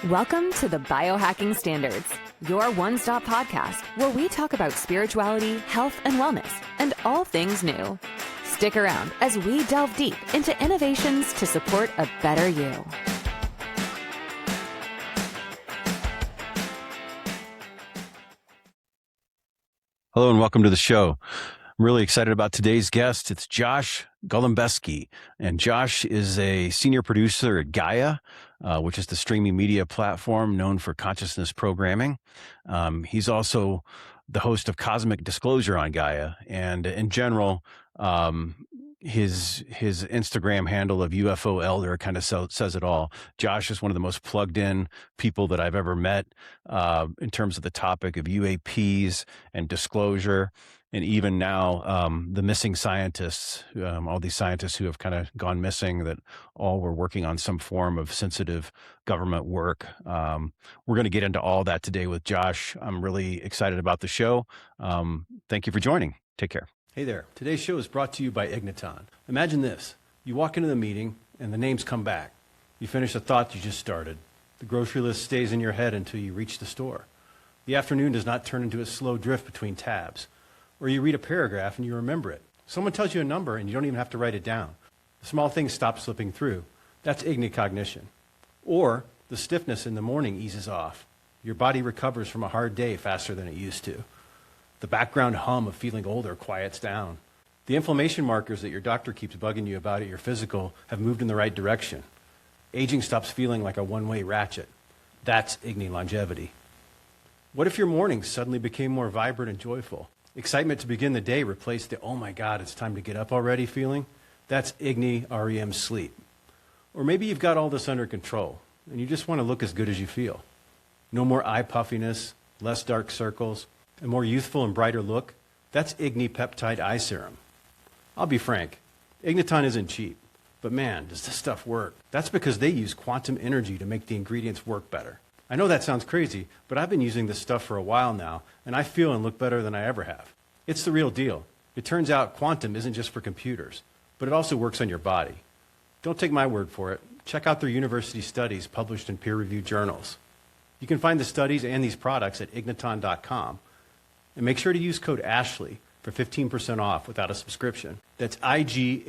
Welcome to the Biohacking Standards, your one-stop podcast where we talk about spirituality, health, and wellness, and all things new. Stick around as we delve deep into innovations to support a better you. Hello and welcome to the show. I'm really excited about today's guest. It's Josh Golembeske, and Josh is a senior producer at Gaia, which is the streaming media platform known for consciousness programming. He's also the host of Cosmic Disclosure on Gaia, and in general, his Instagram handle of UFOElder kind of says it all. Josh is one of the most plugged in people that I've ever met in terms of the topic of UAPs and disclosure. And even now, the missing scientists, all these scientists who have kind of gone missing that all were working on some form of sensitive government work. We're going to get into all that today with Josh. I'm really excited about the show. Thank you for joining. Take care. Hey there. Today's show is brought to you by Igniton. Imagine this. You walk into the meeting and the names come back. You finish a thought you just started. The grocery list stays in your head until you reach the store. The afternoon does not turn into a slow drift between tabs. Or you read a paragraph and you remember it. Someone tells you a number and you don't even have to write it down. The small things stop slipping through. That's ignicognition. Or the stiffness in the morning eases off. Your body recovers from a hard day faster than it used to. The background hum of feeling older quiets down. The inflammation markers that your doctor keeps bugging you about at your physical have moved in the right direction. Aging stops feeling like a one-way ratchet. That's igni-longevity. What if your mornings suddenly became more vibrant and joyful? Excitement to begin the day replaced the, oh my God, it's time to get up already feeling. That's Igni REM sleep. Or maybe you've got all this under control and you just want to look as good as you feel. No more eye puffiness, less dark circles, a more youthful and brighter look. That's Igni peptide eye serum. I'll be frank, Igniton isn't cheap, but man, does this stuff work. That's because they use quantum energy to make the ingredients work better. I know that sounds crazy, but I've been using this stuff for a while now, and I feel and look better than I ever have. It's the real deal. It turns out quantum isn't just for computers, but it also works on your body. Don't take my word for it. Check out their university studies published in peer-reviewed journals. You can find the studies and these products at igniton.com. And make sure to use code ASHLEY for 15% off without a subscription. That's igniton.com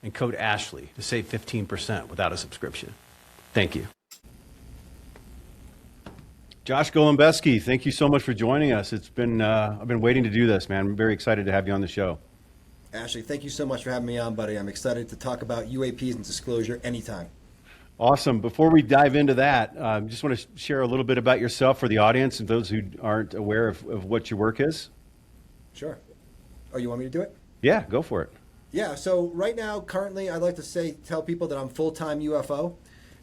and code ASHLEY to save 15% without a subscription. Thank you. Josh Golembeske, thank you so much for joining us. It's been I've been waiting to do this, man. I'm very excited to have you on the show. Ashley, thank you so much for having me on, buddy. I'm excited to talk about UAPs and disclosure anytime. Awesome. Before we dive into that, I just want to share a little bit about yourself for the audience and those who aren't aware of what your work is. Sure. Oh, you want me to do it? Yeah, go for it. Yeah, so right now, currently, I'd like to tell people that I'm full-time UFO,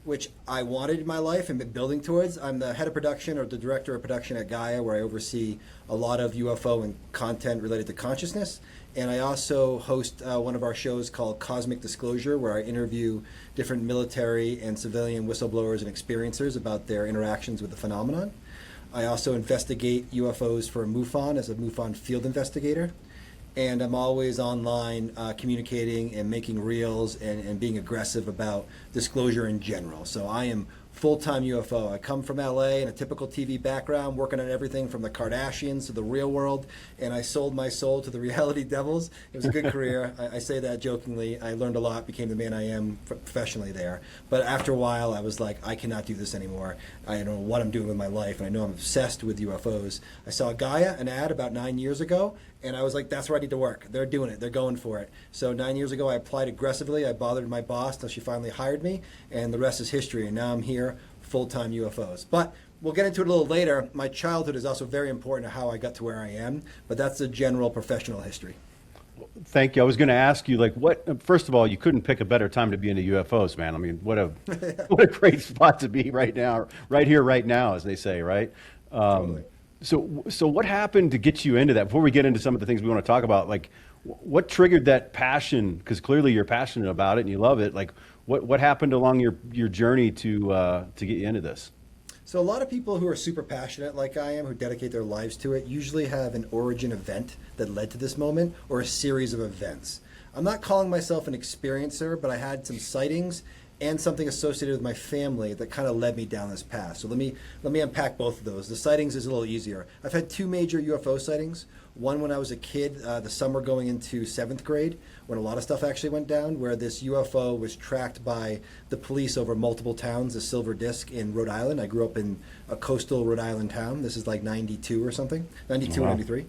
which I wanted in my life and been building towards. I'm the head of production or the director of production at Gaia, where I oversee a lot of UFO and content related to consciousness. And I also host one of our shows called Cosmic Disclosure, where I interview different military and civilian whistleblowers and experiencers about their interactions with the phenomenon. I also investigate UFOs for MUFON as a MUFON field investigator. And I'm always online communicating and making reels and being aggressive about disclosure in general. So I am full-time UFO. I come from LA in a typical TV background, working on everything from the Kardashians to the real world, and I sold my soul to the reality devils. It was a good career. I say that jokingly. I learned a lot, became the man I am professionally there. But after a while, I was like, I cannot do this anymore. I don't know what I'm doing with my life, and I know I'm obsessed with UFOs. I saw Gaia, an ad about 9 years ago, and I was like, that's where I need to work. They're doing it. They're going for it. So 9 years ago, I applied aggressively. I bothered my boss till she finally hired me, and the rest is history. And now I'm here, full-time UFOs. But we'll get into it a little later. My childhood is also very important to how I got to where I am, but that's the general professional history. Thank you. I was going to ask you, like, what? First of all, you couldn't pick a better time to be into UFOs, man. I mean, what a great spot to be right now, right here, right now, as they say, right? Totally. So what happened to get you into that? Before we get into some of the things we want to talk about, like, what triggered that passion? Because clearly you're passionate about it and you love it. Like, what happened along your journey to get you into this? So a lot of people who are super passionate like I am, who dedicate their lives to it, usually have an origin event that led to this moment or a series of events. I'm not calling myself an experiencer, but I had some sightings and something associated with my family that kind of led me down this path. So let me unpack both of those. The sightings is a little easier. I've had 2 major UFO sightings. One when I was a kid, the summer going into 7th grade, when a lot of stuff actually went down, where this UFO was tracked by the police over multiple towns, a silver disc in Rhode Island. I grew up in a coastal Rhode Island town. This is like 92 or something, 92 or 93.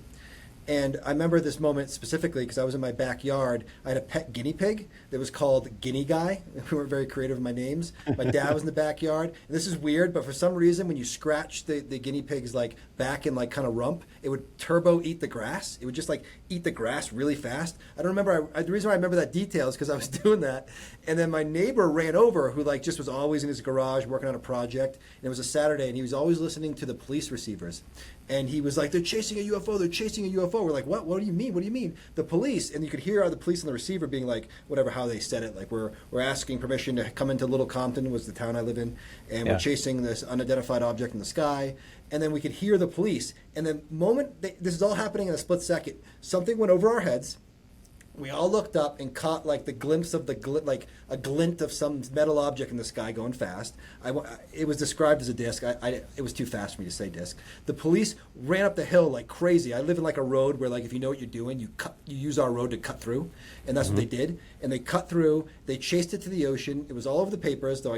And I remember this moment specifically because I was in my backyard. I had a pet guinea pig that was called Guinea Guy. We were very creative with my names. My dad was in the backyard. And this is weird, but for some reason, when you scratch the guinea pig's like back and like kind of rump, it would turbo eat the grass. It would just like eat the grass really fast. I don't remember. The reason why I remember that detail is because I was doing that. And then my neighbor ran over, who like just was always in his garage working on a project. And it was a Saturday, and he was always listening to the police receivers. And he was like, they're chasing a UFO, they're chasing a UFO. We're like, what? What do you mean? What do you mean? The police. And you could hear the police on the receiver being like, whatever, how they said it. Like, we're asking permission to come into Little Compton, was the town I live in. And we're chasing this unidentified object in the sky. And then we could hear the police. And the moment, this is all happening in a split second, something went over our heads. We all looked up and caught like the glimpse of like a glint of some metal object in the sky going fast. It was described as a disc. It was too fast for me to say disc. The police ran up the hill like crazy. I live in like a road where like if you know what you're doing, you use our road to cut through, and that's what they did. And they cut through. They chased it to the ocean. It was all over the papers. Though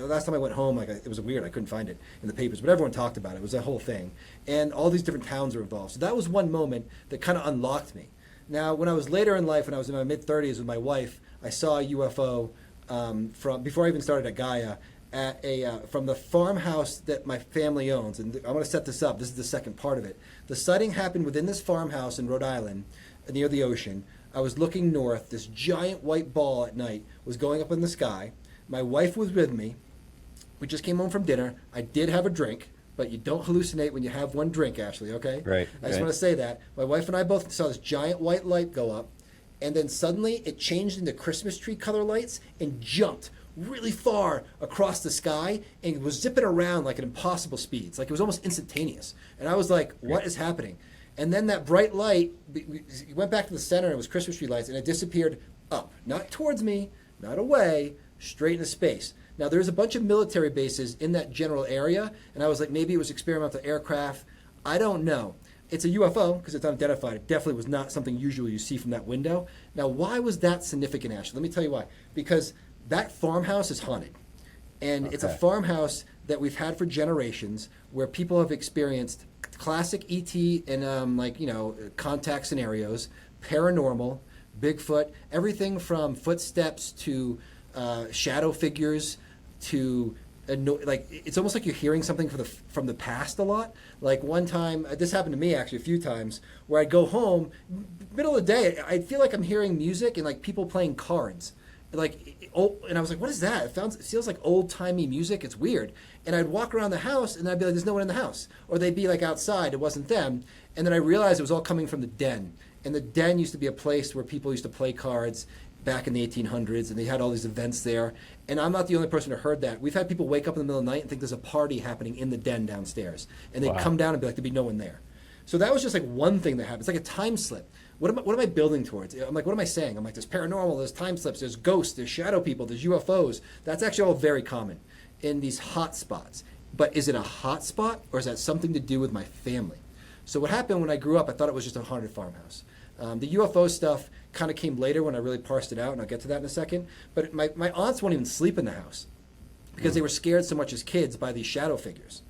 last time I went home, it was weird. I couldn't find it in the papers, but everyone talked about it. It was a whole thing, and all these different towns were involved. So that was one moment that kind of unlocked me. Now, when I was later in life, when I was in my mid-30s with my wife, I saw a UFO from before I even started at Gaia from the farmhouse that my family owns. And I want to set this up. This is the second part of it. The sighting happened within this farmhouse in Rhode Island, near the ocean. I was looking north. This giant white ball at night was going up in the sky. My wife was with me. We just came home from dinner. I did have a drink. But you don't hallucinate when you have one drink, Ashley, okay? Right. I just want to say that. My wife and I both saw this giant white light go up, and then suddenly it changed into Christmas tree color lights and jumped really far across the sky and was zipping around like at impossible speeds. Like it was almost instantaneous. And I was like, what is happening? And then that bright light, we went back to the center, and it was Christmas tree lights, and it disappeared up. Not towards me, not away, straight into space. Now, there's a bunch of military bases in that general area, and I was like, maybe it was experimental aircraft. I don't know. It's a UFO because it's unidentified. It definitely was not something usual you see from that window. Now, why was that significant, Ashley? Let me tell you why. Because that farmhouse is haunted, and it's a farmhouse that we've had for generations where people have experienced classic ET and contact scenarios, paranormal, Bigfoot, everything from footsteps to shadow figures to it's almost like you're hearing something from the past a lot. Like one time, this happened to me actually a few times, where I'd go home, middle of the day, I'd feel like I'm hearing music and like people playing cards. And I was like, what is that? It feels like old-timey music. It's weird. And I'd walk around the house and I'd be like, there's no one in the house. Or they'd be like outside, it wasn't them. And then I realized it was all coming from the den. And the den used to be a place where people used to play cards back in the 1800s, and they had all these events there. And I'm not the only person who heard that. We've had people wake up in the middle of the night and think there's a party happening in the den downstairs. And they'd come down and be like, there'd be no one there. So that was just like one thing that happened. It's like a time slip. What am I building towards? I'm like, what am I saying? I'm like, there's paranormal, there's time slips, there's ghosts, there's shadow people, there's UFOs. That's actually all very common in these hot spots. But is it a hot spot, or is that something to do with my family? So what happened when I grew up, I thought it was just a haunted farmhouse. The UFO stuff kind of came later when I really parsed it out, and I'll get to that in a second. But my aunts won't even sleep in the house because they were scared so much as kids by these shadow figures.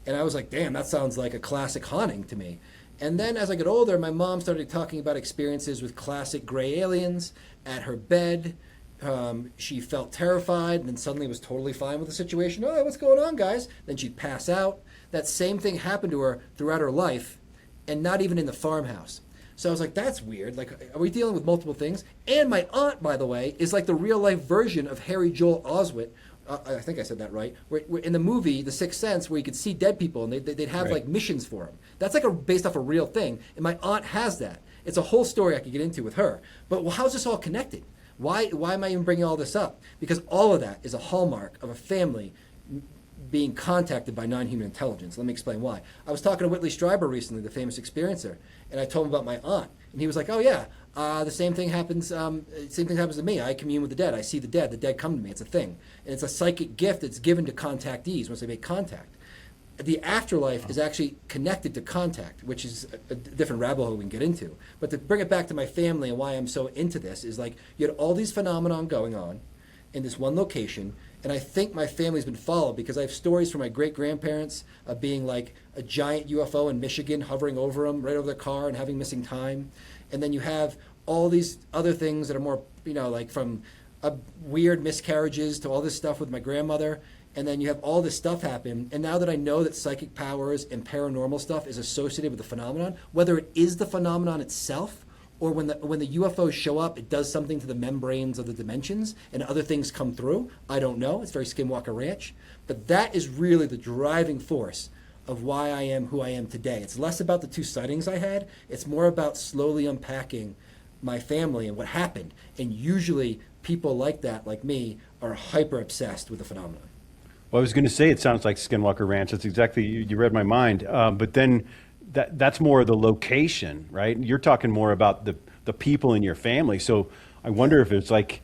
And I was like, damn, that sounds like a classic haunting to me. And then as I got older, my mom started talking about experiences with classic gray aliens at her bed. She felt terrified and then suddenly was totally fine with the situation. Oh, what's going on, guys? Then she'd pass out. That same thing happened to her throughout her life, and not even in the farmhouse. So I was like, that's weird. Like, are we dealing with multiple things? And my aunt, by the way, is like the real-life version of Harry Joel Oswalt. I think I said that right. Where in the movie, The Sixth Sense, where you could see dead people and they'd have like missions for them. That's like based off a real thing. And my aunt has that. It's a whole story I could get into with her. But how's this all connected? Why am I even bringing all this up? Because all of that is a hallmark of a family being contacted by non-human intelligence. Let me explain why. I was talking to Whitley Strieber recently, the famous experiencer, and I told him about my aunt. And he was like, oh yeah, the same thing happens. Same thing happens to me. I commune with the dead. I see the dead. The dead come to me. It's a thing, and it's a psychic gift that's given to contactees once they make contact. The afterlife is actually connected to contact, which is a different rabbit hole we can get into. But to bring it back to my family and why I'm so into this is like you had all these phenomenon going on in this one location, and I think my family's been followed because I have stories from my great-grandparents of being like a giant UFO in Michigan hovering over them, right over their car and having missing time. And then you have all these other things that are more, like from weird miscarriages to all this stuff with my grandmother. And then you have all this stuff happen. And now that I know that psychic powers and paranormal stuff is associated with the phenomenon, whether it is the phenomenon itself or when the UFOs show up, it does something to the membranes of the dimensions and other things come through, I don't know. It's very Skinwalker Ranch. But that is really the driving force of why I am who I am today. It's less about the 2 sightings I had. It's more about slowly unpacking my family and what happened. And usually people like that, like me, are hyper obsessed with the phenomenon. Well, I was going to say it sounds like Skinwalker Ranch. That's exactly, you read my mind. But then that's more the location, right? You're talking more about the people in your family. So I wonder if it's like,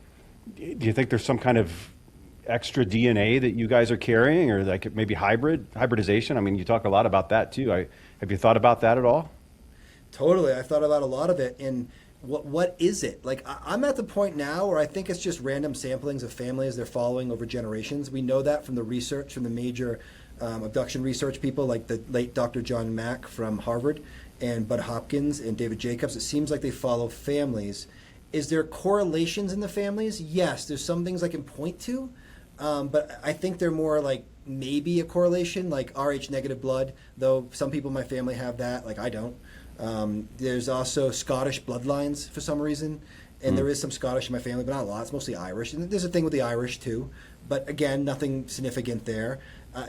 do you think there's some kind of extra DNA that you guys are carrying, or like maybe hybridization? I mean, you talk a lot about that too. Have you thought about that at all? Totally. I've thought about a lot of it. And what is it? Like, I'm at the point now where I think it's just random samplings of families they're following over generations. We know that from the research, from the major abduction research people like the late Dr. John Mack from Harvard and Bud Hopkins and David Jacobs. It seems like they follow families. Is there correlations in the families? Yes, there's some things I can point to, but I think they're more like maybe a correlation, like Rh negative blood, though some people in my family have that, like I don't. There's also Scottish bloodlines for some reason, and there is some Scottish in my family, but not a lot. It's mostly Irish. And there's a thing with the Irish too, but again, nothing significant there.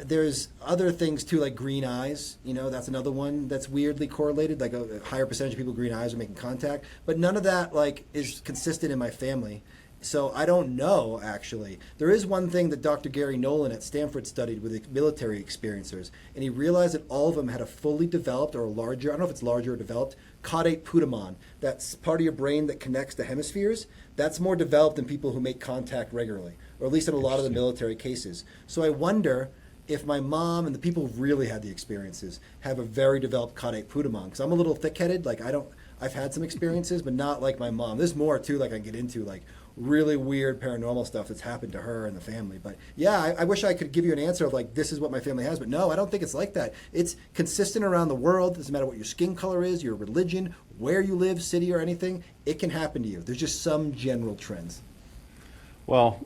There's other things too, like green eyes. That's another one that's weirdly correlated. Like a higher percentage of people with green eyes are making contact, but none of that like is consistent in my family. So I don't know, actually. There is one thing that Dr. Gary Nolan at Stanford studied with military experiencers, and he realized that all of them had a fully developed or a larger, I don't know if it's larger or developed, caudate putamen. That's part of your brain that connects the hemispheres. That's more developed in people who make contact regularly, or at least in a lot of the military cases. So I wonder if my mom and the people who really had the experiences have a very developed caudate putamen. Because I'm a little thick-headed. Like I've had some experiences, but not like my mom. There's more too, like I get into, like really weird paranormal stuff that's happened to her and the family. But yeah, I wish I could give you an answer of like, this is what my family has, but no, I don't think it's like that. It's consistent around the world. It doesn't matter what your skin color is, your religion, where you live, city or anything, it can happen to you. There's just some general trends. Well,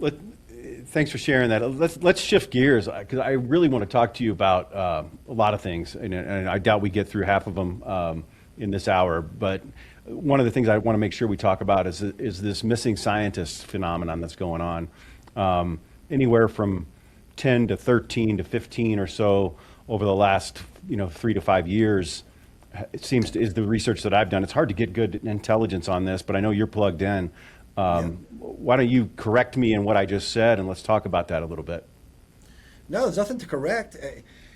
thanks for sharing that. Let's shift gears, because I really want to talk to you about a lot of things, and I doubt we get through half of them in this hour, but one of the things I want to make sure we talk about is this missing scientist phenomenon that's going on. Anywhere from 10 to 13 to 15 or so over the last 3 to 5 years, it seems is the research that I've done. It's hard to get good intelligence on this, but I know you're plugged in. Why don't you correct me in what I just said, and let's talk about that a little bit. No, there's nothing to correct.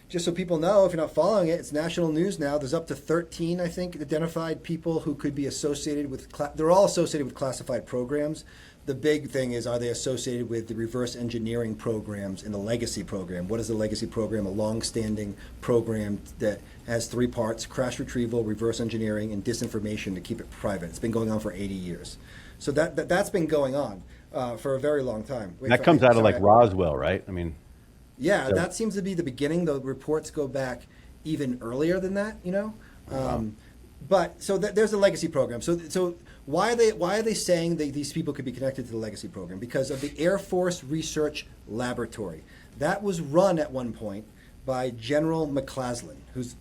Just so people know, if you're not following it, it's national news now. There's up to 13, I think, identified people who could be associated with, they're all associated with classified programs. The big thing is, are they associated with the reverse engineering programs and the legacy program? What is the legacy program? A long-standing program that has 3 parts: crash retrieval, reverse engineering, and disinformation to keep it private. It's been going on for 80 years. So that's been going on for a very long time. That comes out of like Roswell, right? I mean... Yeah, so that seems to be the beginning. The reports go back even earlier than that, But so there's a legacy program. So why are they saying that these people could be connected to the legacy program? Because of the Air Force Research Laboratory. That was run at one point by General McCaslin, who's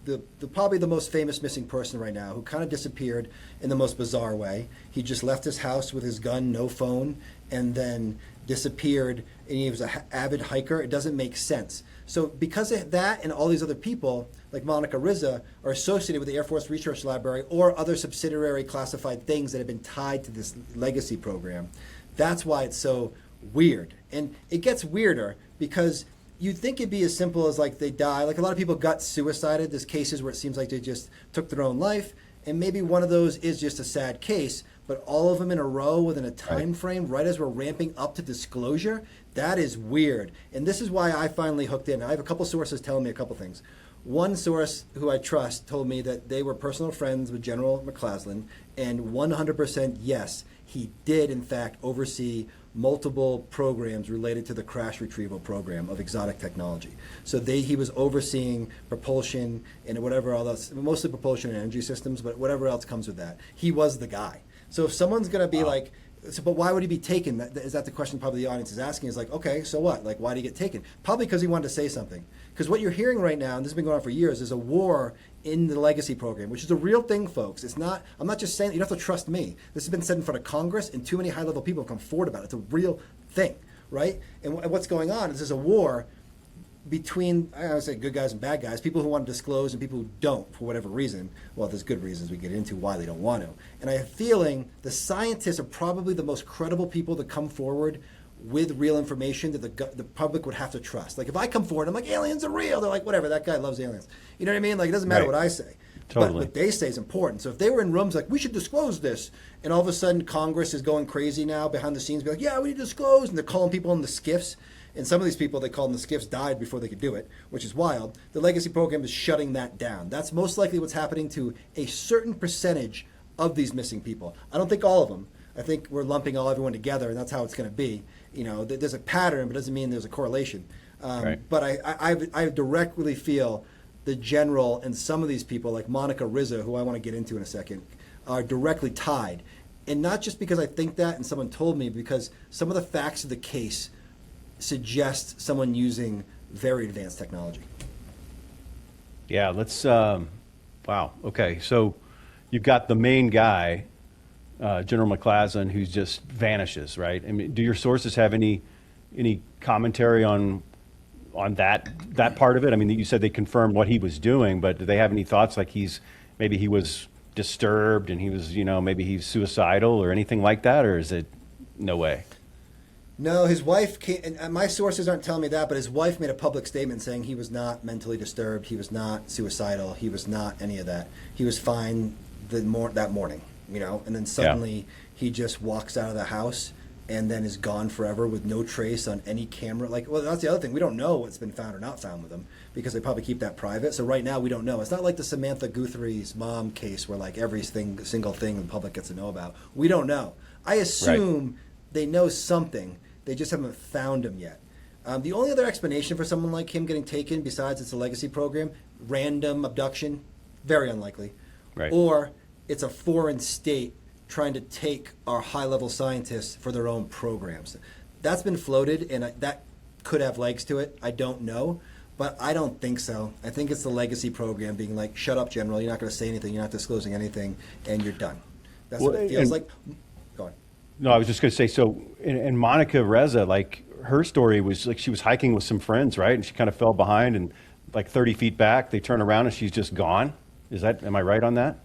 probably the most famous missing person right now, who kind of disappeared in the most bizarre way. He just left his house with his gun, no phone, and then disappeared, and he was an avid hiker. It doesn't make sense. So because of that and all these other people, like Monica Rizza, are associated with the Air Force Research Library or other subsidiary classified things that have been tied to this legacy program, that's why it's so weird. And it gets weirder because you'd think it'd be as simple as like they die. Like a lot of people got suicided. There's cases where it seems like they just took their own life. And maybe one of those is just a sad case, but all of them in a row within a time frame, right as we're ramping up to disclosure, that is weird. And this is why I finally hooked in. I have a couple sources telling me a couple things. One source who I trust told me that they were personal friends with General McCaslin, and 100% yes, he did in fact oversee multiple programs related to the crash retrieval program of exotic technology. So he was overseeing propulsion and whatever else, mostly propulsion and energy systems, but whatever else comes with that. He was the guy. So if someone's going to be like, so, but why would he be taken? Is that the question probably the audience is asking? Is like, okay, so what? Like, why did he get taken? Probably because he wanted to say something. Because what you're hearing right now, and this has been going on for years, is a war in the legacy program, which is a real thing, folks. It's not, I'm not just saying, you don't have to trust me. This has been said in front of Congress, and too many high-level people have come forward about it. It's a real thing, right? And what's going on is there's a war between, I don't say good guys and bad guys, people who want to disclose and people who don't for whatever reason. Well, there's good reasons we get into why they don't want to. And I have a feeling the scientists are probably the most credible people to come forward with real information that the public would have to trust. Like if I come forward, I'm like, aliens are real. They're like, whatever, that guy loves aliens. You know what I mean? Like it doesn't matter what I say. Totally. But what they say is important. So if they were in rooms like, we should disclose this, and all of a sudden Congress is going crazy now behind the scenes, be like, yeah, we need to disclose, and they're calling people in the skiffs. And some of these people they call them the skiffs died before they could do it, which is wild. The legacy program is shutting that down. That's most likely what's happening to a certain percentage of these missing people. I don't think all of them. I think we're lumping everyone together, and that's how it's going to be. You know, there's a pattern, but it doesn't mean there's a correlation. But I directly feel the general and some of these people, like Monica Rizzo, who I want to get into in a second, are directly tied. And not just because I think that and someone told me, because some of the facts of the case suggest someone using very advanced technology. Yeah, let's, wow, okay. So you've got the main guy, General McCaslin, who just vanishes, right? I mean, do your sources have any commentary on that part of it? I mean, you said they confirmed what he was doing, but do they have any thoughts like maybe he was disturbed and he was, maybe he's suicidal or anything like that, or is it no way? No, his wife came, and my sources aren't telling me that, but his wife made a public statement saying he was not mentally disturbed, he was not suicidal, he was not any of that. He was fine that morning, and then suddenly he just walks out of the house and then is gone forever with no trace on any camera. Well, that's the other thing. We don't know what's been found or not found with him because they probably keep that private. So right now we don't know. It's not like the Samantha Guthrie's mom case where every single thing the public gets to know about. We don't know. I assume they know something. They just haven't found him yet. The only other explanation for someone like him getting taken, besides it's a legacy program, random abduction, very unlikely. Right. Or it's a foreign state trying to take our high-level scientists for their own programs. That's been floated, and that could have legs to it. I don't know, but I don't think so. I think it's the legacy program being like, shut up, General, you're not going to say anything, you're not disclosing anything, and you're done. That's what it feels like. Go on. No, I was just going to say, so, and Monica Reza, her story was she was hiking with some friends, right? And she kind of fell behind and 30 feet back, they turn around and she's just gone. Am I right on that?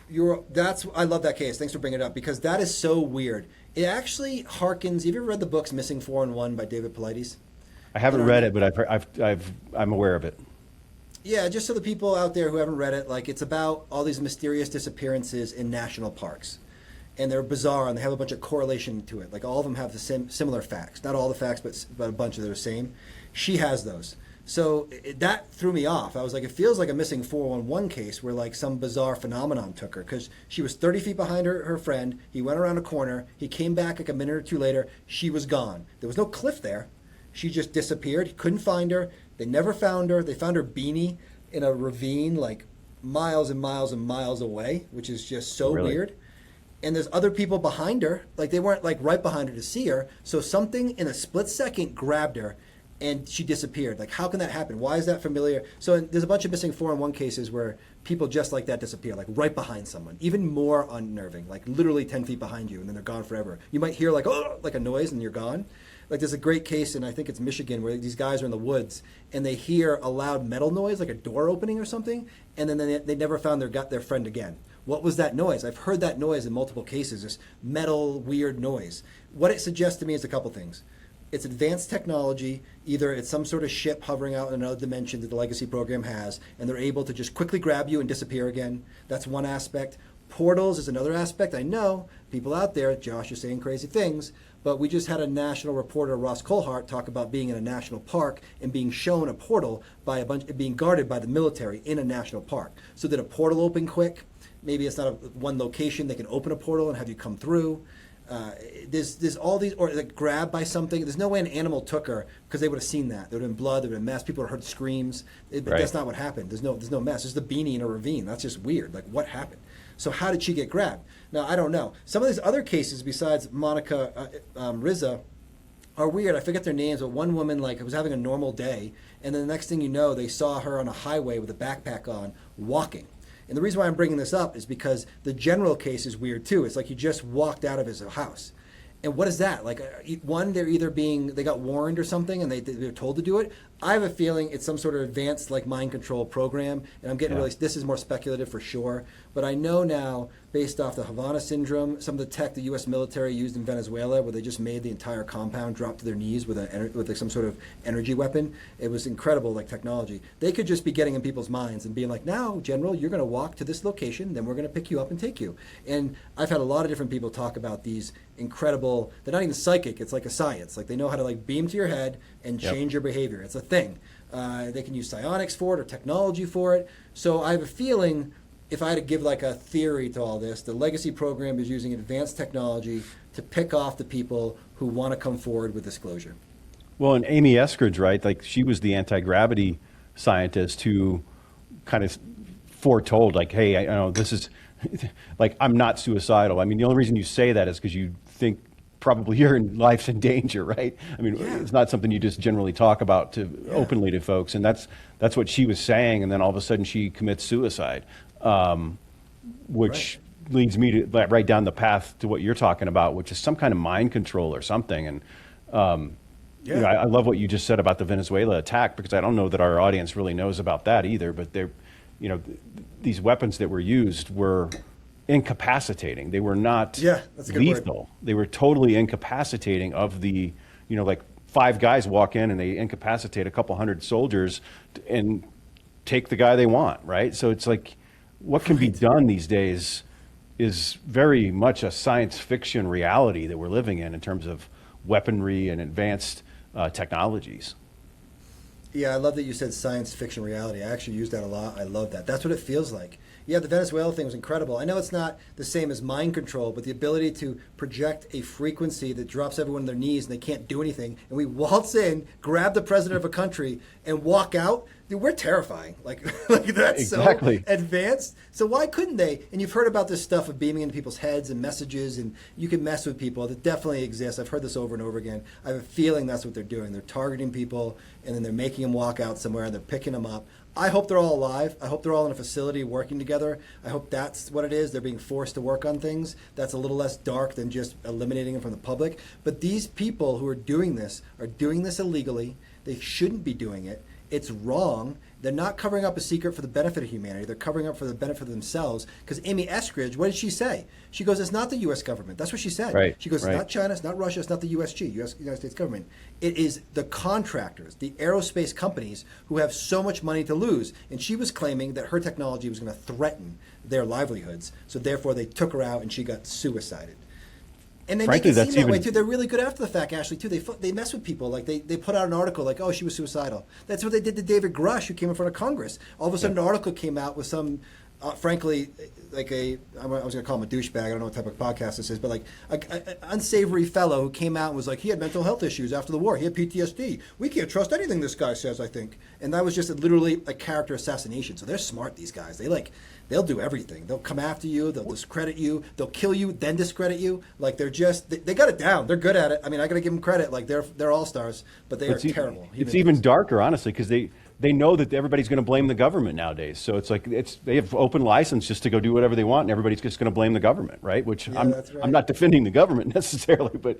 I love that case. Thanks for bringing it up because that is so weird. It actually harkens. Have you ever read the books Missing 411 by David Paulides? I haven't read it, but I'm aware of it. Yeah, just so the people out there who haven't read it, it's about all these mysterious disappearances in national parks. And they're bizarre, and they have a bunch of correlation to it. All of them have the similar facts. Not all the facts, but a bunch of them are the same. She has those. So that threw me off. I was like, it feels like a Missing 411 case where some bizarre phenomenon took her because she was 30 feet behind her friend. He went around a corner. He came back a minute or two later. She was gone. There was no cliff there. She just disappeared. He couldn't find her. They never found her. They found her beanie in a ravine miles and miles and miles away, which is just so weird. And there's other people behind her. They weren't right behind her to see her. So something in a split second grabbed her and she disappeared. How can that happen? Why is that familiar? So there's a bunch of Missing 411 cases where people just like that disappear, right behind someone. Even more unnerving, literally 10 feet behind you and then they're gone forever. You might hear a noise and you're gone. There's a great case in, I think it's Michigan, where these guys are in the woods and they hear a loud metal noise, like a door opening or something, and then they never found their friend again. What was that noise? I've heard that noise in multiple cases, this metal, weird noise. What it suggests to me is a couple things. It's advanced technology. Either it's some sort of ship hovering out in another dimension that the legacy program has, and they're able to just quickly grab you and disappear again. That's one aspect. Portals is another aspect. I know people out there, Josh, are saying crazy things, but we just had a national reporter, Ross Colhart, talk about being in a national park and being shown a portal by being guarded by the military in a national park. So did a portal open quick? Maybe it's not one location. They can open a portal and have you come through. There's all these, or like grabbed by something. There's no way an animal took her because they would have seen that. There would have been blood. There would have been mess. People would have heard screams. But that's not what happened. There's no mess. There's the beanie in a ravine. That's just weird. Like, what happened? So how did she get grabbed? Now, I don't know. Some of these other cases besides Monica Rizza are weird. I forget their names, but one woman was having a normal day, and then the next thing you know, they saw her on a highway with a backpack on, walking. And the reason why I'm bringing this up is because the general case is weird too. It's like he just walked out of his house. And what is that? Like, one, they got warned or something and they're told to do it. I have a feeling it's some sort of advanced mind control program. And I'm getting this is more speculative for sure. But I know now, based off the Havana syndrome, some of the tech the U.S. military used in Venezuela, where they just made the entire compound drop to their knees with some sort of energy weapon. It was incredible, technology. They could just be getting in people's minds and being like, now, General, you're going to walk to this location, then we're going to pick you up and take you. And I've had a lot of different people talk about these incredible, they're not even psychic, it's like a science. They know how to beam to your head and change your behavior. It's a thing. They can use psionics for it or technology for it. So I have a feeling, if I had to give a theory to all this, the legacy program is using advanced technology to pick off the people who want to come forward with disclosure. Well, and Amy Eskridge, right? She was the anti-gravity scientist who kind of foretold, hey, I know this is, I'm not suicidal. I mean, the only reason you say that is because you think probably your life's in danger, right? I mean, it's not something you just generally talk about openly to folks, and that's what she was saying. And then all of a sudden, she commits suicide, which leads me to right down the path to what you're talking about, which is some kind of mind control or something. And I love what you just said about the Venezuela attack, because I don't know that our audience really knows about that either. But these weapons that were used were incapacitating. They were not lethal. They were totally incapacitating of the, 5 guys walk in and they incapacitate a couple hundred soldiers and take the guy they want, right? So it's what can be done these days is very much a science fiction reality that we're living in terms of weaponry and advanced technologies. Yeah, I love that you said science fiction reality. I actually use that a lot. I love that. That's what it feels like. Yeah, the Venezuela thing was incredible. I know it's not the same as mind control, but the ability to project a frequency that drops everyone on their knees and they can't do anything, and we waltz in, grab the president of a country, and walk out. Dude, we're terrifying. That's exactly. So advanced. So why couldn't they? And you've heard about this stuff of beaming into people's heads and messages, and you can mess with people. That definitely exists. I've heard this over and over again. I have a feeling that's what they're doing. They're targeting people, and then they're making them walk out somewhere, and they're picking them up. I hope they're all alive. I hope they're all in a facility working together. I hope that's what it is. They're being forced to work on things. That's a little less dark than just eliminating them from the public. But these people who are doing this illegally. They shouldn't be doing it. It's wrong. They're not covering up a secret for the benefit of humanity. They're covering up for the benefit of themselves. Because Amy Eskridge, what did she say? She goes, it's not the U.S. government. That's what she said. Right, she goes, it's not China, it's not Russia, it's not the USG, United States government. It is the contractors, the aerospace companies who have so much money to lose. And she was claiming that her technology was going to threaten their livelihoods. So therefore they took her out and she got suicided. And they Frankly, make it seem that way too. They're really good after the fact, Ashley, too. They mess with people. They put out an article oh, she was suicidal. That's what they did to David Grush, who came in front of Congress. All of a sudden, an article came out with some, frankly, I was going to call him a douchebag. I don't know what type of podcast this is, but an unsavory fellow who came out and was he had mental health issues after the war. He had PTSD. We can't trust anything this guy says, I think. And that was just literally a character assassination. So they're smart, these guys. They'll do everything. They'll come after you. They'll discredit you. They'll kill you, then discredit you. They got it down. They're good at it. I mean, I got to give them credit. they're all stars, but they are terrible. It's even darker, honestly, because they know that everybody's going to blame the government nowadays. So they have open license just to go do whatever they want, and everybody's just going to blame the government, right? Which I'm not defending the government necessarily, but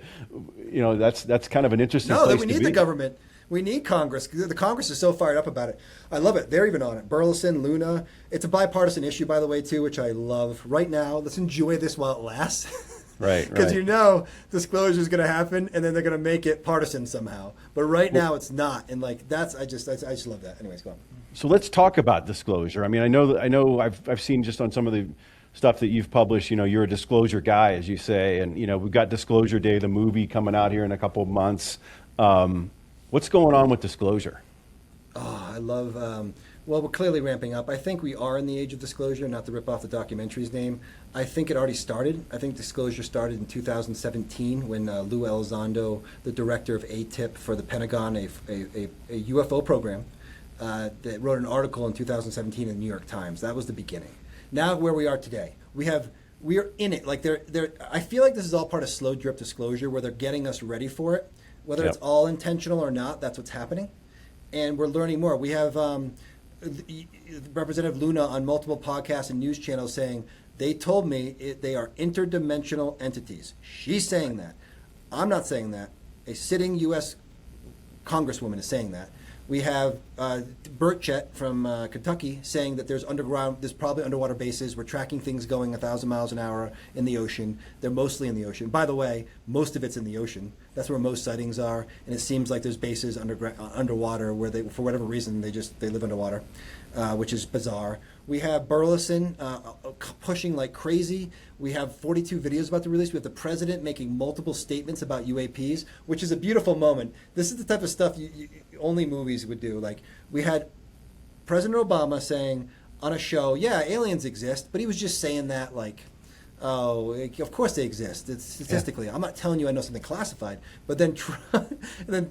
that's kind of an interesting place to be. No, we need the government. We need Congress. The Congress is so fired up about it. I love it. They're even on it. Burleson, Luna. It's a bipartisan issue, by the way, too, which I love. Right now, let's enjoy this while it lasts. Right. Because you know disclosure is going to happen, and then they're going to make it partisan somehow. But right now it's not, and like I just love that. Anyways, go on. So let's talk about disclosure. I mean, I know I've seen just on some of the stuff that you've published, you're a disclosure guy, as you say, and we've got Disclosure Day, the movie, coming out here in a couple of months. What's going on with disclosure? Oh, I love. Well, we're clearly ramping up. I think we are in the age of disclosure. Not to rip off the documentary's name, I think it already started. I think disclosure started in 2017 when Lou Elizondo, the director of ATIP for the Pentagon, a UFO program, that wrote an article in 2017 in the New York Times. That was the beginning. Now where we are today, we are in it. Like I feel like this is all part of slow drip disclosure, where they're getting us ready for it. Whether it's all intentional or not, that's what's happening, and we're learning more. We have Representative Luna on multiple podcasts and news channels saying they told me they are interdimensional entities. She's saying that. I'm not saying that. A sitting U.S. Congresswoman is saying that. We have Bert Chet from Kentucky saying that there's probably underwater bases. We're tracking things going 1,000 miles an hour in the ocean. They're mostly in the ocean. By the way, most of it's in the ocean. That's where most sightings are. And it seems like there's bases underwater where they, for whatever reason, they live underwater, which is bizarre. We have Burleson pushing like crazy. We have 42 videos about the release. We have the president making multiple statements about UAPs, which is a beautiful moment. This is the type of stuff only movies would do. Like, we had President Obama saying on a show, yeah, aliens exist, but he was just saying that like, oh, of course they exist. It's statistically. Yeah. I'm not telling you I know something classified. But then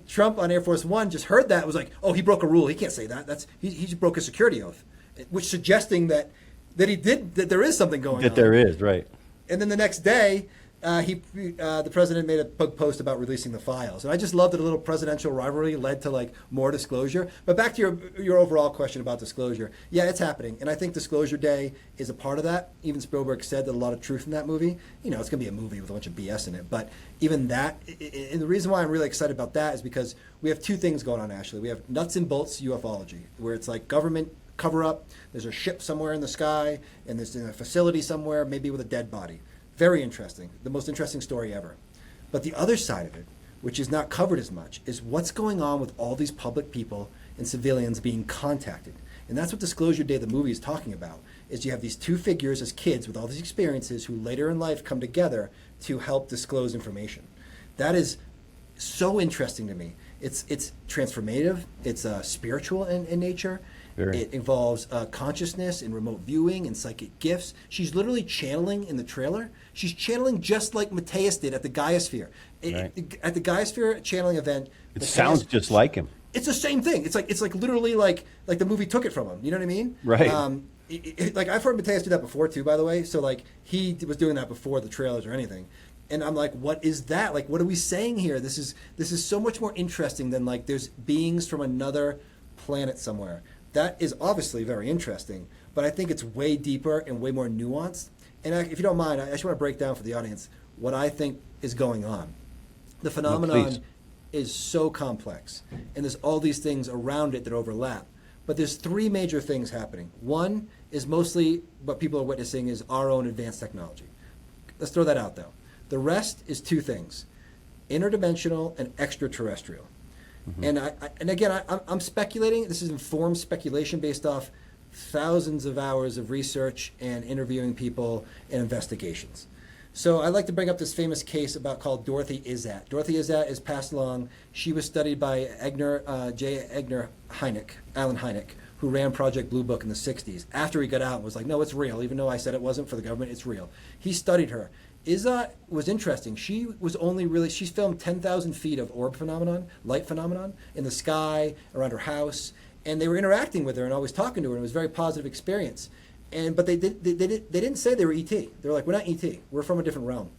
Trump on Air Force One just heard that and was like, oh, he broke a rule. He can't say that. He just broke a security oath, which suggesting that there is something going on. That there is, right. And then the next day, the president made a post about releasing the files. And I just love that a little presidential rivalry led to like more disclosure. But back to your overall question about disclosure. Yeah, it's happening. And I think Disclosure Day is a part of that. Even Spielberg said that a lot of truth in that movie. It's going to be a movie with a bunch of BS in it. But even that, and the reason why I'm really excited about that is because we have two things going on, Ashley. We have nuts and bolts UFOlogy, where it's like government cover up. There's a ship somewhere in the sky, and there's a facility somewhere, maybe with a dead body. Very interesting. The most interesting story ever. But the other side of it, which is not covered as much, is what's going on with all these public people and civilians being contacted. And that's what Disclosure Day, the movie, is talking about, is you have these two figures as kids with all these experiences who later in life come together to help disclose information. That is so interesting to me. It's transformative. It's spiritual in nature. Very. It involves consciousness and remote viewing and psychic gifts. She's literally channeling in the trailer. She's channeling just like Mateus did at the Gaia Sphere. Right. At the Gaia Sphere channeling event. It sounds just like him. It's the same thing. It's like literally like the movie took it from him. You know what I mean? Right. Like I've heard Mateus do that before too, by the way. So like he was doing that before the trailers or anything. And I'm like, what is that? Like, what are we saying here? This is so much more interesting than like there's beings from another planet somewhere. That is obviously very interesting, but I think it's way deeper and way more nuanced. And if you don't mind, I just want to break down for the audience what I think is going on. The phenomenon is so complex, and there's all these things around it that overlap. But there's three major things happening. One is mostly what people are witnessing is our own advanced technology. Let's throw that out, though. The rest is two things, interdimensional and extraterrestrial. Mm-hmm. And again, I'm speculating. This is informed speculation based off thousands of hours of research and interviewing people and investigations. So I'd like to bring up this famous case called Dorothy Izzat. Dorothy Izzat is passed along. She was studied by Alan Hynek, who ran Project Blue Book in the 60s. After he got out and was like, no, it's real. Even though I said it wasn't for the government, it's real. He studied her. Izzat was interesting. She filmed 10,000 feet of orb phenomenon, light phenomenon, in the sky, around her house. And they were interacting with her and always talking to her. And it was a very positive experience. But they didn't say they were ET. They were like, we're not ET. We're from a different realm.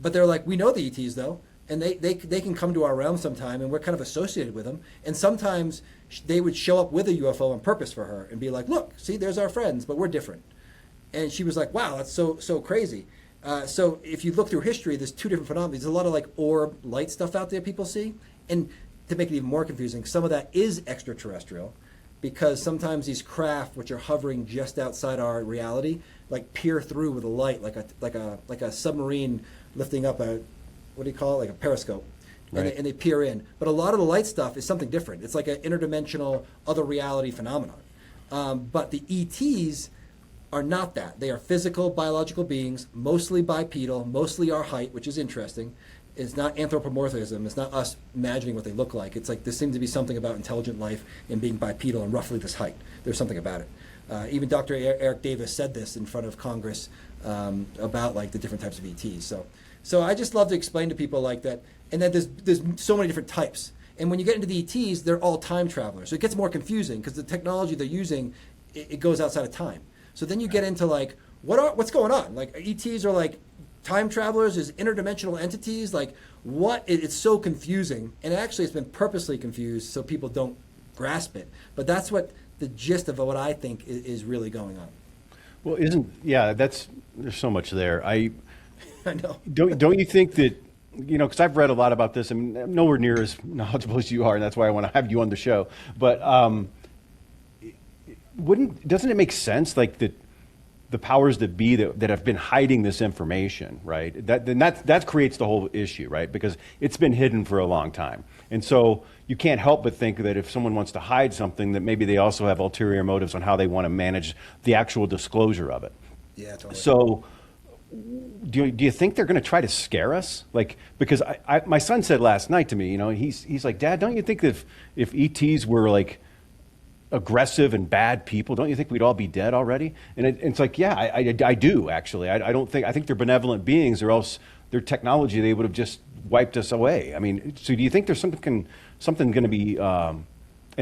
But they're like, we know the ETs though, and they can come to our realm sometime, and we're kind of associated with them. And sometimes they would show up with a UFO on purpose for her and be like, look, see, there's our friends, but we're different. And she was like, wow, that's so crazy. So if you look through history, there's two different phenomena. There's a lot of like orb light stuff out there people see, and to make it even more confusing, some of that is extraterrestrial. because sometimes these craft, which are hovering just outside our reality, like peer through with a light, like a submarine lifting up a, what do you call it, like a periscope. Right. And they peer in. But a lot of the light stuff is something different. It's like an interdimensional other reality phenomenon. But the ETs are not that. They are physical, biological beings, mostly bipedal, mostly our height, which is interesting. It's not anthropomorphism. It's not us imagining what they look like. It's like there seems to be something about intelligent life and being bipedal and roughly this height. There's something about it. Even Dr. Eric Davis said this in front of Congress about like the different types of ETs. So I just love to explain to people like that. And then there's so many different types. And when you get into the ETs, they're all time travelers. So it gets more confusing because the technology they're using, it goes outside of time. So then you get into like, what's going on? Like ETs are like time travelers, is interdimensional entities, like what? It's so confusing. And actually it's been purposely confused so people don't grasp it. But that's what the gist of what I think is really going on. Well, there's so much there. I know. Don't you think that, because I've read a lot about this. I mean, I'm nowhere near as knowledgeable as you are, and that's why I want to have you on the show. But doesn't it make sense, like that the powers that be that have been hiding this information, right? That creates the whole issue, right? Because it's been hidden for a long time, and so you can't help but think that if someone wants to hide something, that maybe they also have ulterior motives on how they want to manage the actual disclosure of it. Yeah, totally. So. Do you think they're going to try to scare us? Like, because my son said last night to me, he's like, Dad, don't you think if ETs were like aggressive and bad people, don't you think we'd all be dead already? And it's like, yeah, I do actually. I think they're benevolent beings, or else their technology, they would have just wiped us away. I mean, so do you think there's something going to be an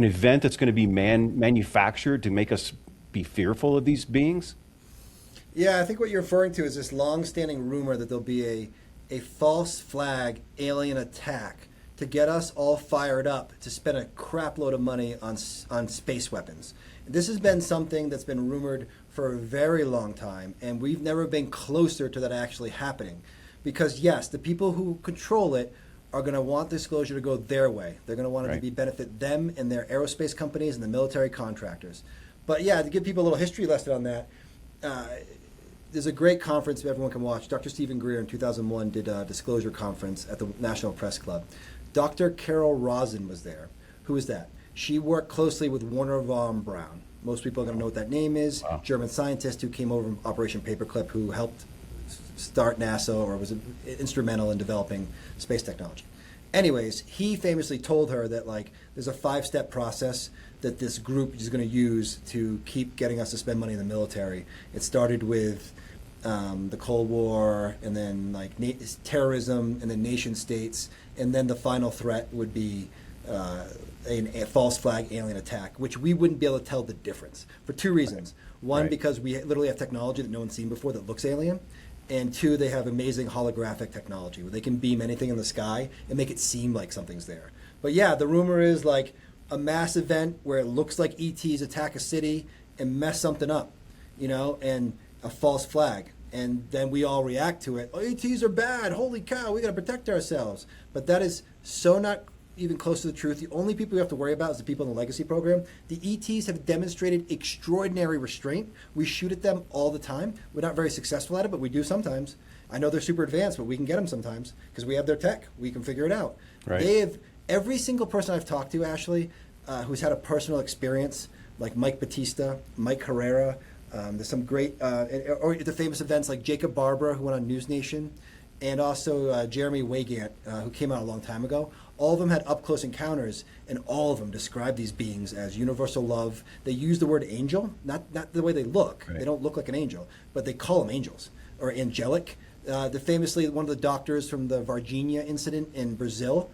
event that's going to be manufactured to make us be fearful of these beings? Yeah, I think what you're referring to is this long-standing rumor that there'll be a false flag alien attack to get us all fired up to spend a crap load of money on space weapons. This has been something that's been rumored for a very long time, and we've never been closer to that actually happening. Because yes, the people who control it are going to want disclosure to go their way. They're going to want it to benefit them and their aerospace companies and the military contractors. But yeah, to give people a little history lesson on that, there's a great conference everyone can watch. Dr. Stephen Greer in 2001 did a disclosure conference at the National Press Club. Dr. Carol Rosin was there. Who is that? She worked closely with Wernher von Braun. Most people are going to know what that name is. Wow. German scientist who came over from Operation Paperclip, who helped start NASA or was instrumental in developing space technology. Anyways, he famously told her that like there's a 5-step process that this group is going to use to keep getting us to spend money in the military. It started with the Cold War, and then like terrorism, and then nation states, and then the final threat would be a false flag alien attack, which we wouldn't be able to tell the difference for 2 reasons. One, because we literally have technology that no one's seen before that looks alien. And 2, they have amazing holographic technology where they can beam anything in the sky and make it seem like something's there. But yeah, the rumor is like a mass event where it looks like ETs attack a city and mess something up, and a false flag. And then we all react to it. Oh, ETs are bad. Holy cow, we got to protect ourselves. But that is so not even close to the truth. The only people we have to worry about is the people in the legacy program. The ETs have demonstrated extraordinary restraint. We shoot at them all the time. We're not very successful at it, but we do sometimes. I know they're super advanced, but we can get them sometimes because we have their tech. We can figure it out. Right. They have every single person I've talked to, Ashley, who's had a personal experience, like Mike Batista, Mike Herrera. There's some great, or the famous events like Jacob Barbara, who went on News Nation, and also Jeremy Wygant, who came out a long time ago. All of them had up-close encounters, and all of them described these beings as universal love. They use the word angel, not the way they look. Right. They don't look like an angel, but they call them angels, or angelic. Famously, one of the doctors from the Varginha incident in Brazil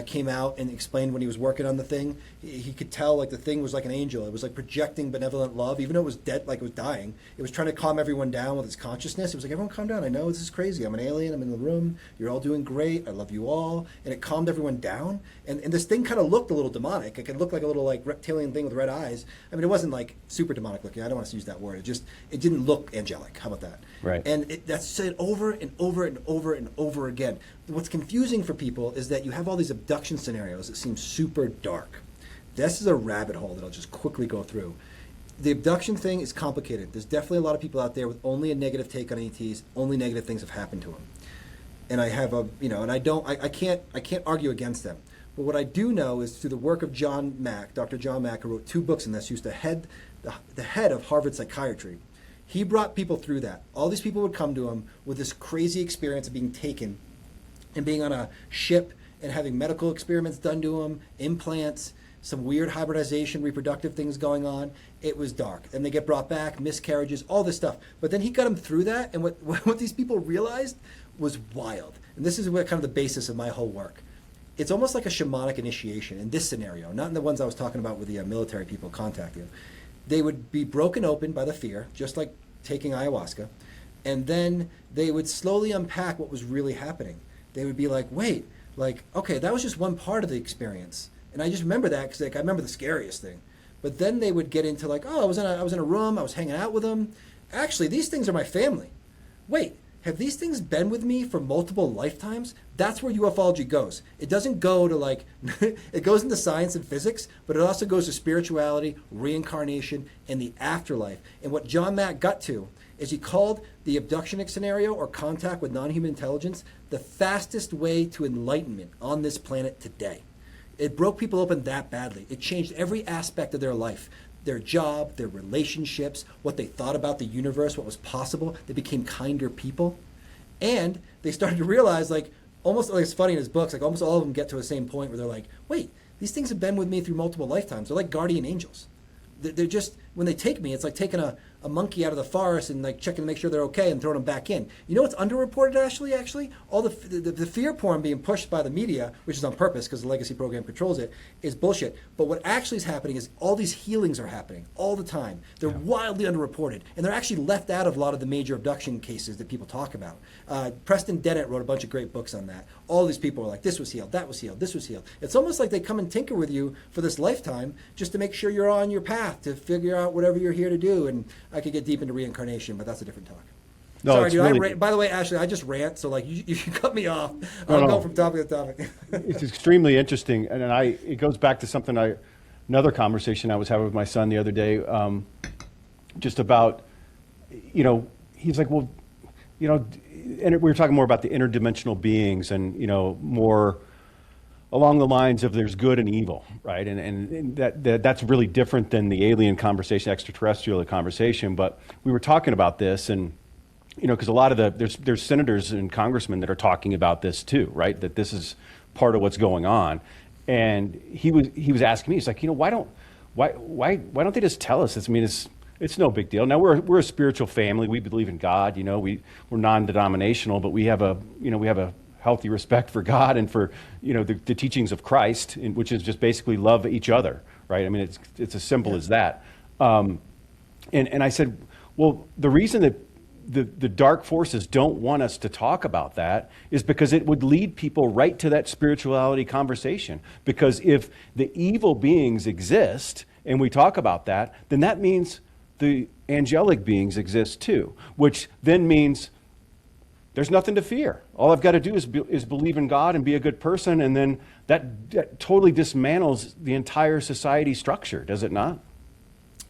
came out and explained when he was working on the thing, he could tell like the thing was like an angel. It was like projecting benevolent love, even though it was dead, like it was dying. It was trying to calm everyone down with its consciousness. It was like, everyone calm down. I know this is crazy. I'm an alien. I'm in the room. You're all doing great. I love you all. And it calmed everyone down. And this thing kind of looked a little demonic. It could look like a little like reptilian thing with red eyes. I mean, it wasn't like super demonic looking. I don't want to use that word. It didn't look angelic. How about that? Right. And that's said over and over and over and over again. What's confusing for people is that you have all these abduction scenarios that seem super dark. This is a rabbit hole that I'll just quickly go through. The abduction thing is complicated. There's definitely a lot of people out there with only a negative take on ETs. Only negative things have happened to them. And I have I can't argue against them. But what I do know is through the work of John Mack, Dr. John Mack, who wrote 2 books in this, who's the head of Harvard Psychiatry. He brought people through that. All these people would come to him with this crazy experience of being taken and being on a ship and having medical experiments done to them, implants, some weird hybridization, reproductive things going on. It was dark. And they get brought back, miscarriages, all this stuff. But then he got them through that, and what these people realized was wild. And this is what kind of the basis of my whole work. It's almost like a shamanic initiation in this scenario, not in the ones I was talking about with the military people contact you. They would be broken open by the fear, just like taking ayahuasca, and then they would slowly unpack what was really happening. They would be like, wait, okay, that was just one part of the experience. And I just remember that because I remember the scariest thing. But then they would get into I was in a room, I was hanging out with them. Actually, these things are my family. Wait, have these things been with me for multiple lifetimes? That's where UFOlogy goes. It doesn't go to it goes into science and physics, but it also goes to spirituality, reincarnation, and the afterlife. And what John Mack got to is he called the abduction scenario or contact with non-human intelligence the fastest way to enlightenment on this planet today. It broke people open that badly. It changed every aspect of their life, their job, their relationships, what they thought about the universe, what was possible. They became kinder people. And they started to realize, almost like it's funny in his books, almost all of them get to the same point where they're like, wait, these things have been with me through multiple lifetimes. They're like guardian angels. They're just, when they take me, it's like taking a monkey out of the forest and checking to make sure they're okay and throwing them back in. You know what's underreported, actually? All the fear porn being pushed by the media, which is on purpose because the legacy program controls it, is bullshit. But what actually is happening is all these healings are happening all the time. They're wildly underreported, and they're actually left out of a lot of the major abduction cases that people talk about. Preston Dennett wrote a bunch of great books on that. All these people are like, this was healed, that was healed, this was healed. It's almost like they come and tinker with you for this lifetime just to make sure you're on your path to figure out whatever you're here to do. And I could get deep into reincarnation, but that's a different talk. No, sorry, dude. really By the way, Ashley, I just rant, so you can cut me off. I'll go from topic to topic. It's extremely interesting, and it goes back to another conversation I was having with my son the other day, just about, he's like, well, and we were talking more about the interdimensional beings, and more along the lines of there's good and evil, right? And that's really different than the alien conversation, extraterrestrial conversation. But we were talking about this, and because a lot of there's senators and congressmen that are talking about this too, right? That this is part of what's going on. And he was asking me, he's like, why don't they just tell us this? I mean, it's no big deal. Now we're a spiritual family. We believe in God. We're non-denominational, but we have a healthy respect for God and for the teachings of Christ, which is just basically love each other, right? I mean, it's as simple as that. And I said, well, the reason that the dark forces don't want us to talk about that is because it would lead people right to that spirituality conversation. Because if the evil beings exist and we talk about that, then that means the angelic beings exist too, which then means there's nothing to fear. All I've got to do is believe in God and be a good person, and then that totally dismantles the entire society structure, does it not?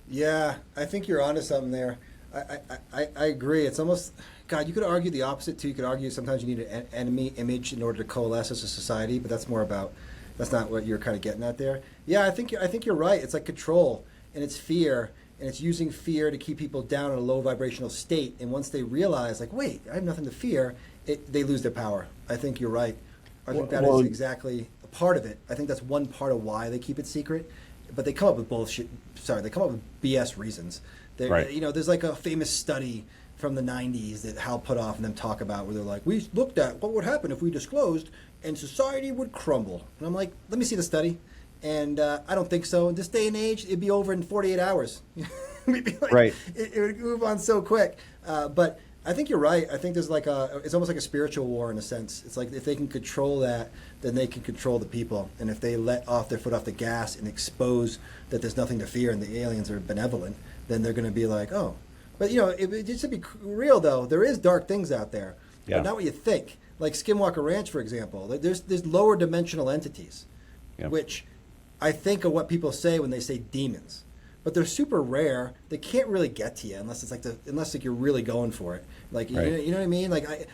Yeah, I think you're onto something there. I agree. It's almost, God, you could argue the opposite too. You could argue sometimes you need an enemy image in order to coalesce as a society, but that's not what you're kind of getting at there. Yeah, I think you're right. It's like control, and it's fear. And it's using fear to keep people down in a low vibrational state. And once they realize, wait, I have nothing to fear, they lose their power. I think you're right. I think that is exactly a part of it. I think that's one part of why they keep it secret. But they come up with bullshit. Sorry, they come up with BS reasons. Right. There's a famous study from the 90s that Hal put off and them talk about where they're like, we looked at what would happen if we disclosed and society would crumble. And I'm like, let me see the study. And I don't think so. In this day and age, it'd be over in 48 hours. We'd be right. It would move on so quick. But I think you're right. I think there's it's almost like a spiritual war in a sense. It's like if they can control that, then they can control the people. And if they let their foot off the gas and expose that there's nothing to fear and the aliens are benevolent, then they're going to be like, oh. But, just to be real, though, there is dark things out there. Yeah. But not what you think. Like Skinwalker Ranch, for example. There's lower dimensional entities, which I think of what people say when they say demons, but they're super rare. They can't really get to you unless it's unless you're really going for it. Like Right. you know what I mean? Like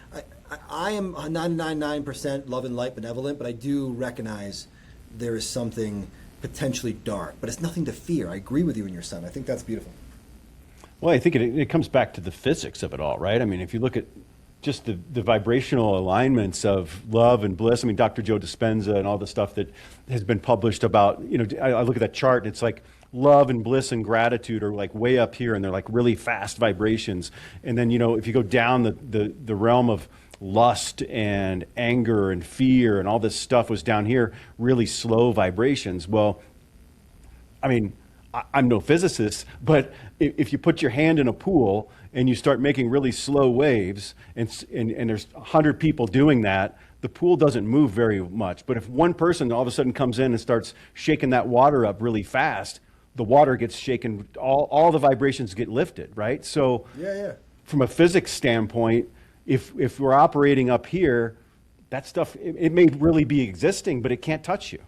I am 999% love and light benevolent, but I do recognize there is something potentially dark, but it's nothing to fear. I agree with you and your son. I think that's beautiful. Well, I think it comes back to the physics of it all, right? I mean, if you look at just the vibrational alignments of love and bliss, I mean, Dr. Joe Dispenza and all the stuff that has been published about, I look at that chart and it's like love and bliss and gratitude are like way up here and they're like really fast vibrations. And then, if you go down the realm of lust and anger and fear and all this stuff was down here, really slow vibrations. Well, I mean, I'm no physicist, but if you put your hand in a pool and you start making really slow waves and there's 100 people doing that, the pool doesn't move very much. But if one person all of a sudden comes in and starts shaking that water up really fast, the water gets shaken, all the vibrations get lifted, right? So Yeah. from a physics standpoint, if we're operating up here, that stuff, it may really be existing, but it can't touch you.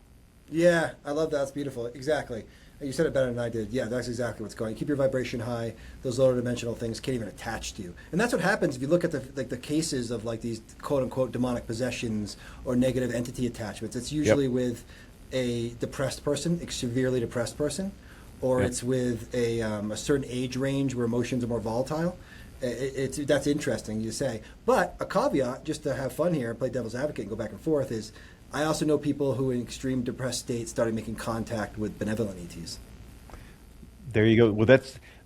Yeah, I love that. That's beautiful. Exactly. You said it better than I did. Yeah, that's exactly what's going on. You keep your vibration high. Those lower dimensional things can't even attach to you. And that's what happens if you look at the cases of like these quote unquote demonic possessions or negative entity attachments. It's usually with a depressed person, a severely depressed person, or it's with a certain age range where emotions are more volatile. That's interesting you say. But a caveat, just to have fun here, play devil's advocate and go back and forth, is I also know people who in extreme depressed states started making contact with benevolent ETs. There you go. Well,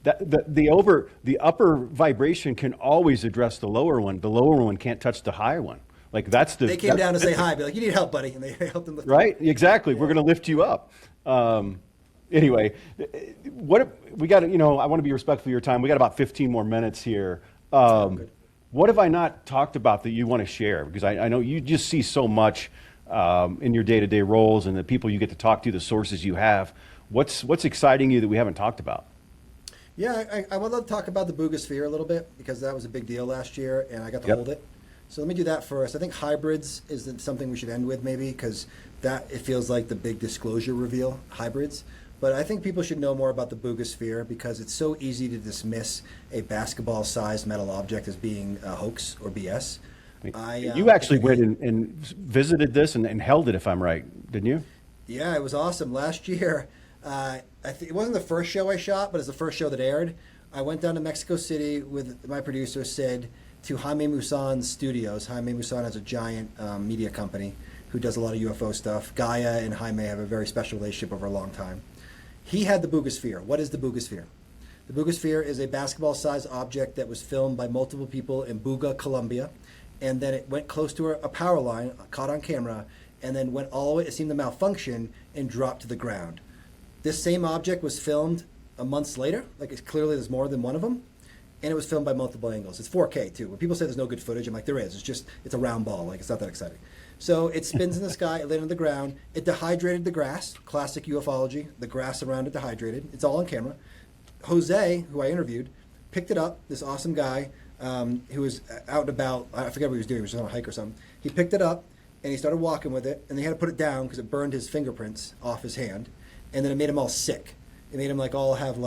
the upper vibration can always address the lower one. The lower one can't touch the higher one. Like they came down to say hi, be like, you need help, buddy, and they helped them lift right? them. Exactly. Yeah. We're going to lift you up. Anyway, what we got? I want to be respectful of your time. We got about 15 more minutes here. What have I not talked about that you want to share? Because I know you just see so much in your day-to-day roles and the people you get to talk to, the sources you have. What's exciting you that we haven't talked about? Yeah, I would love to talk about the Boogosphere a little bit because that was a big deal last year and I got to hold it. So let me do that first. I think hybrids is something we should end with maybe because it feels like the big disclosure reveal, hybrids. But I think people should know more about the Boogosphere because it's so easy to dismiss a basketball-sized metal object as being a hoax or BS. You actually went and visited this and held it, if I'm right, didn't you? Yeah, it was awesome. Last year, it wasn't the first show I shot, but it's the first show that aired. I went down to Mexico City with my producer, Sid, to Jaime Maussan's studios. Jaime Maussan has a giant media company who does a lot of UFO stuff. Gaia and Jaime have a very special relationship over a long time. He had the Boogosphere. What is the Boogosphere? The Boogosphere is a basketball-sized object that was filmed by multiple people in Buga, Colombia. And then it went close to a power line, caught on camera, and then went all the way, it seemed to malfunction, and dropped to the ground. This same object was filmed months later, clearly there's more than one of them, and it was filmed by multiple angles. It's 4K too. When people say there's no good footage, I'm like, there is. It's a round ball, it's not that exciting. So it spins in the sky, it landed on the ground, it dehydrated the grass, classic ufology, the grass around it dehydrated. It's all on camera. Jose, who I interviewed, picked it up, this awesome guy, who was out and about. I forget what he was doing. He was just on a hike or something. He picked it up and he started walking with it, and they had to put it down because it burned his fingerprints off his hand, and then it made him all sick. It made him all have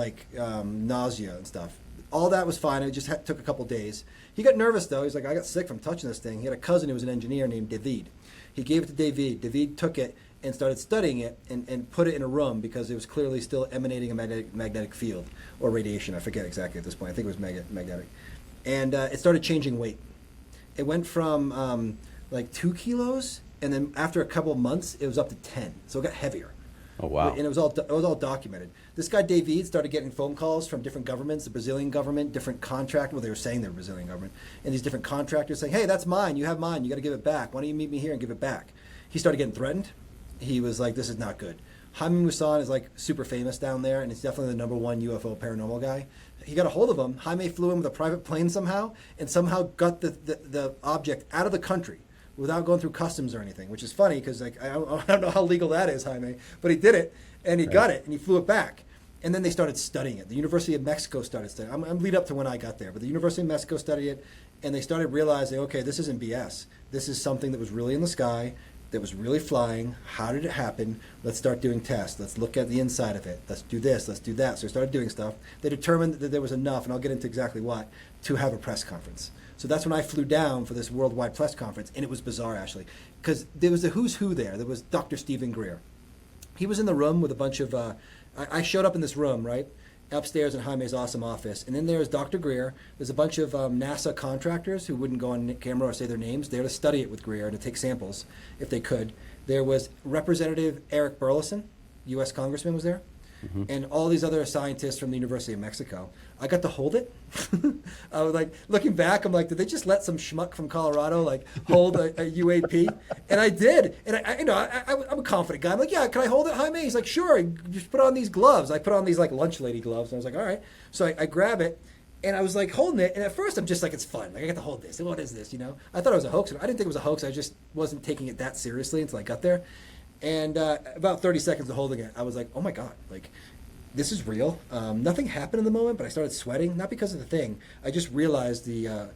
nausea and stuff. All that was fine. It just took a couple days. He got nervous though. He's like, I got sick from touching this thing. He had a cousin who was an engineer named David. He gave it to David. David took it and started studying it and put it in a room because it was clearly still emanating a magnetic field or radiation. I forget exactly at this point. I think it was magnetic. And it started changing weight. It went from 2 kilos, and then after a couple of months, it was up to 10. So it got heavier. Oh, wow. And it was all documented. This guy, David, started getting phone calls from different governments, the Brazilian government, different contractors. Well, they were saying they were Brazilian government. And these different contractors saying, hey, that's mine. You have mine. You got to give it back. Why don't you meet me here and give it back? He started getting threatened. He was like, this is not good. Jaime Maussan is super famous down there, and he's definitely the #1 UFO paranormal guy. He got a hold of him. Jaime flew in with a private plane somehow, and somehow got the object out of the country without going through customs or anything, which is funny because I don't know how legal that is, Jaime, but he did it, and he got it, and he flew it back. And then they started studying it. The University of Mexico started studying it. I'm lead up to when I got there, but the University of Mexico studied it, and they started realizing, okay, this isn't BS. This is something that was really in the sky, that was really flying. How did it happen? Let's start doing tests. Let's look at the inside of it. Let's do this. Let's do that. So they started doing stuff. They determined that there was enough, and I'll get into exactly what, to have a press conference. So that's when I flew down for this worldwide press conference, and it was bizarre, actually, because there was a who's who there. There was Dr. Stephen Greer. He was in the room with a bunch of, I showed up in this room, right, upstairs in Jaime's awesome office, and then there's Dr. Greer. There's a bunch of NASA contractors who wouldn't go on camera or say their names. There to study it with Greer and to take samples if they could. There was Representative Eric Burleson, U.S. Congressman, was there. And all these other scientists from the University of Mexico. I got to hold it. I was like, looking back, I'm like, did they just let some schmuck from Colorado like hold a UAP? And I did. And I'm a confident guy. I'm like, yeah, can I hold it, Jaime? He's like, sure. Just put on these gloves. I put on these like lunch lady gloves. And I was like, all right. So I grab it. And I was like holding it, and at first I'm just like, it's fun. Like, I get to hold this. And what is this, I thought it was a hoax. I didn't think it was a hoax. I just wasn't taking it that seriously until I got there. And about 30 seconds of holding it, I was like, oh my God, like, this is real. Nothing happened in the moment, but I started sweating, not because of the thing. I just realized the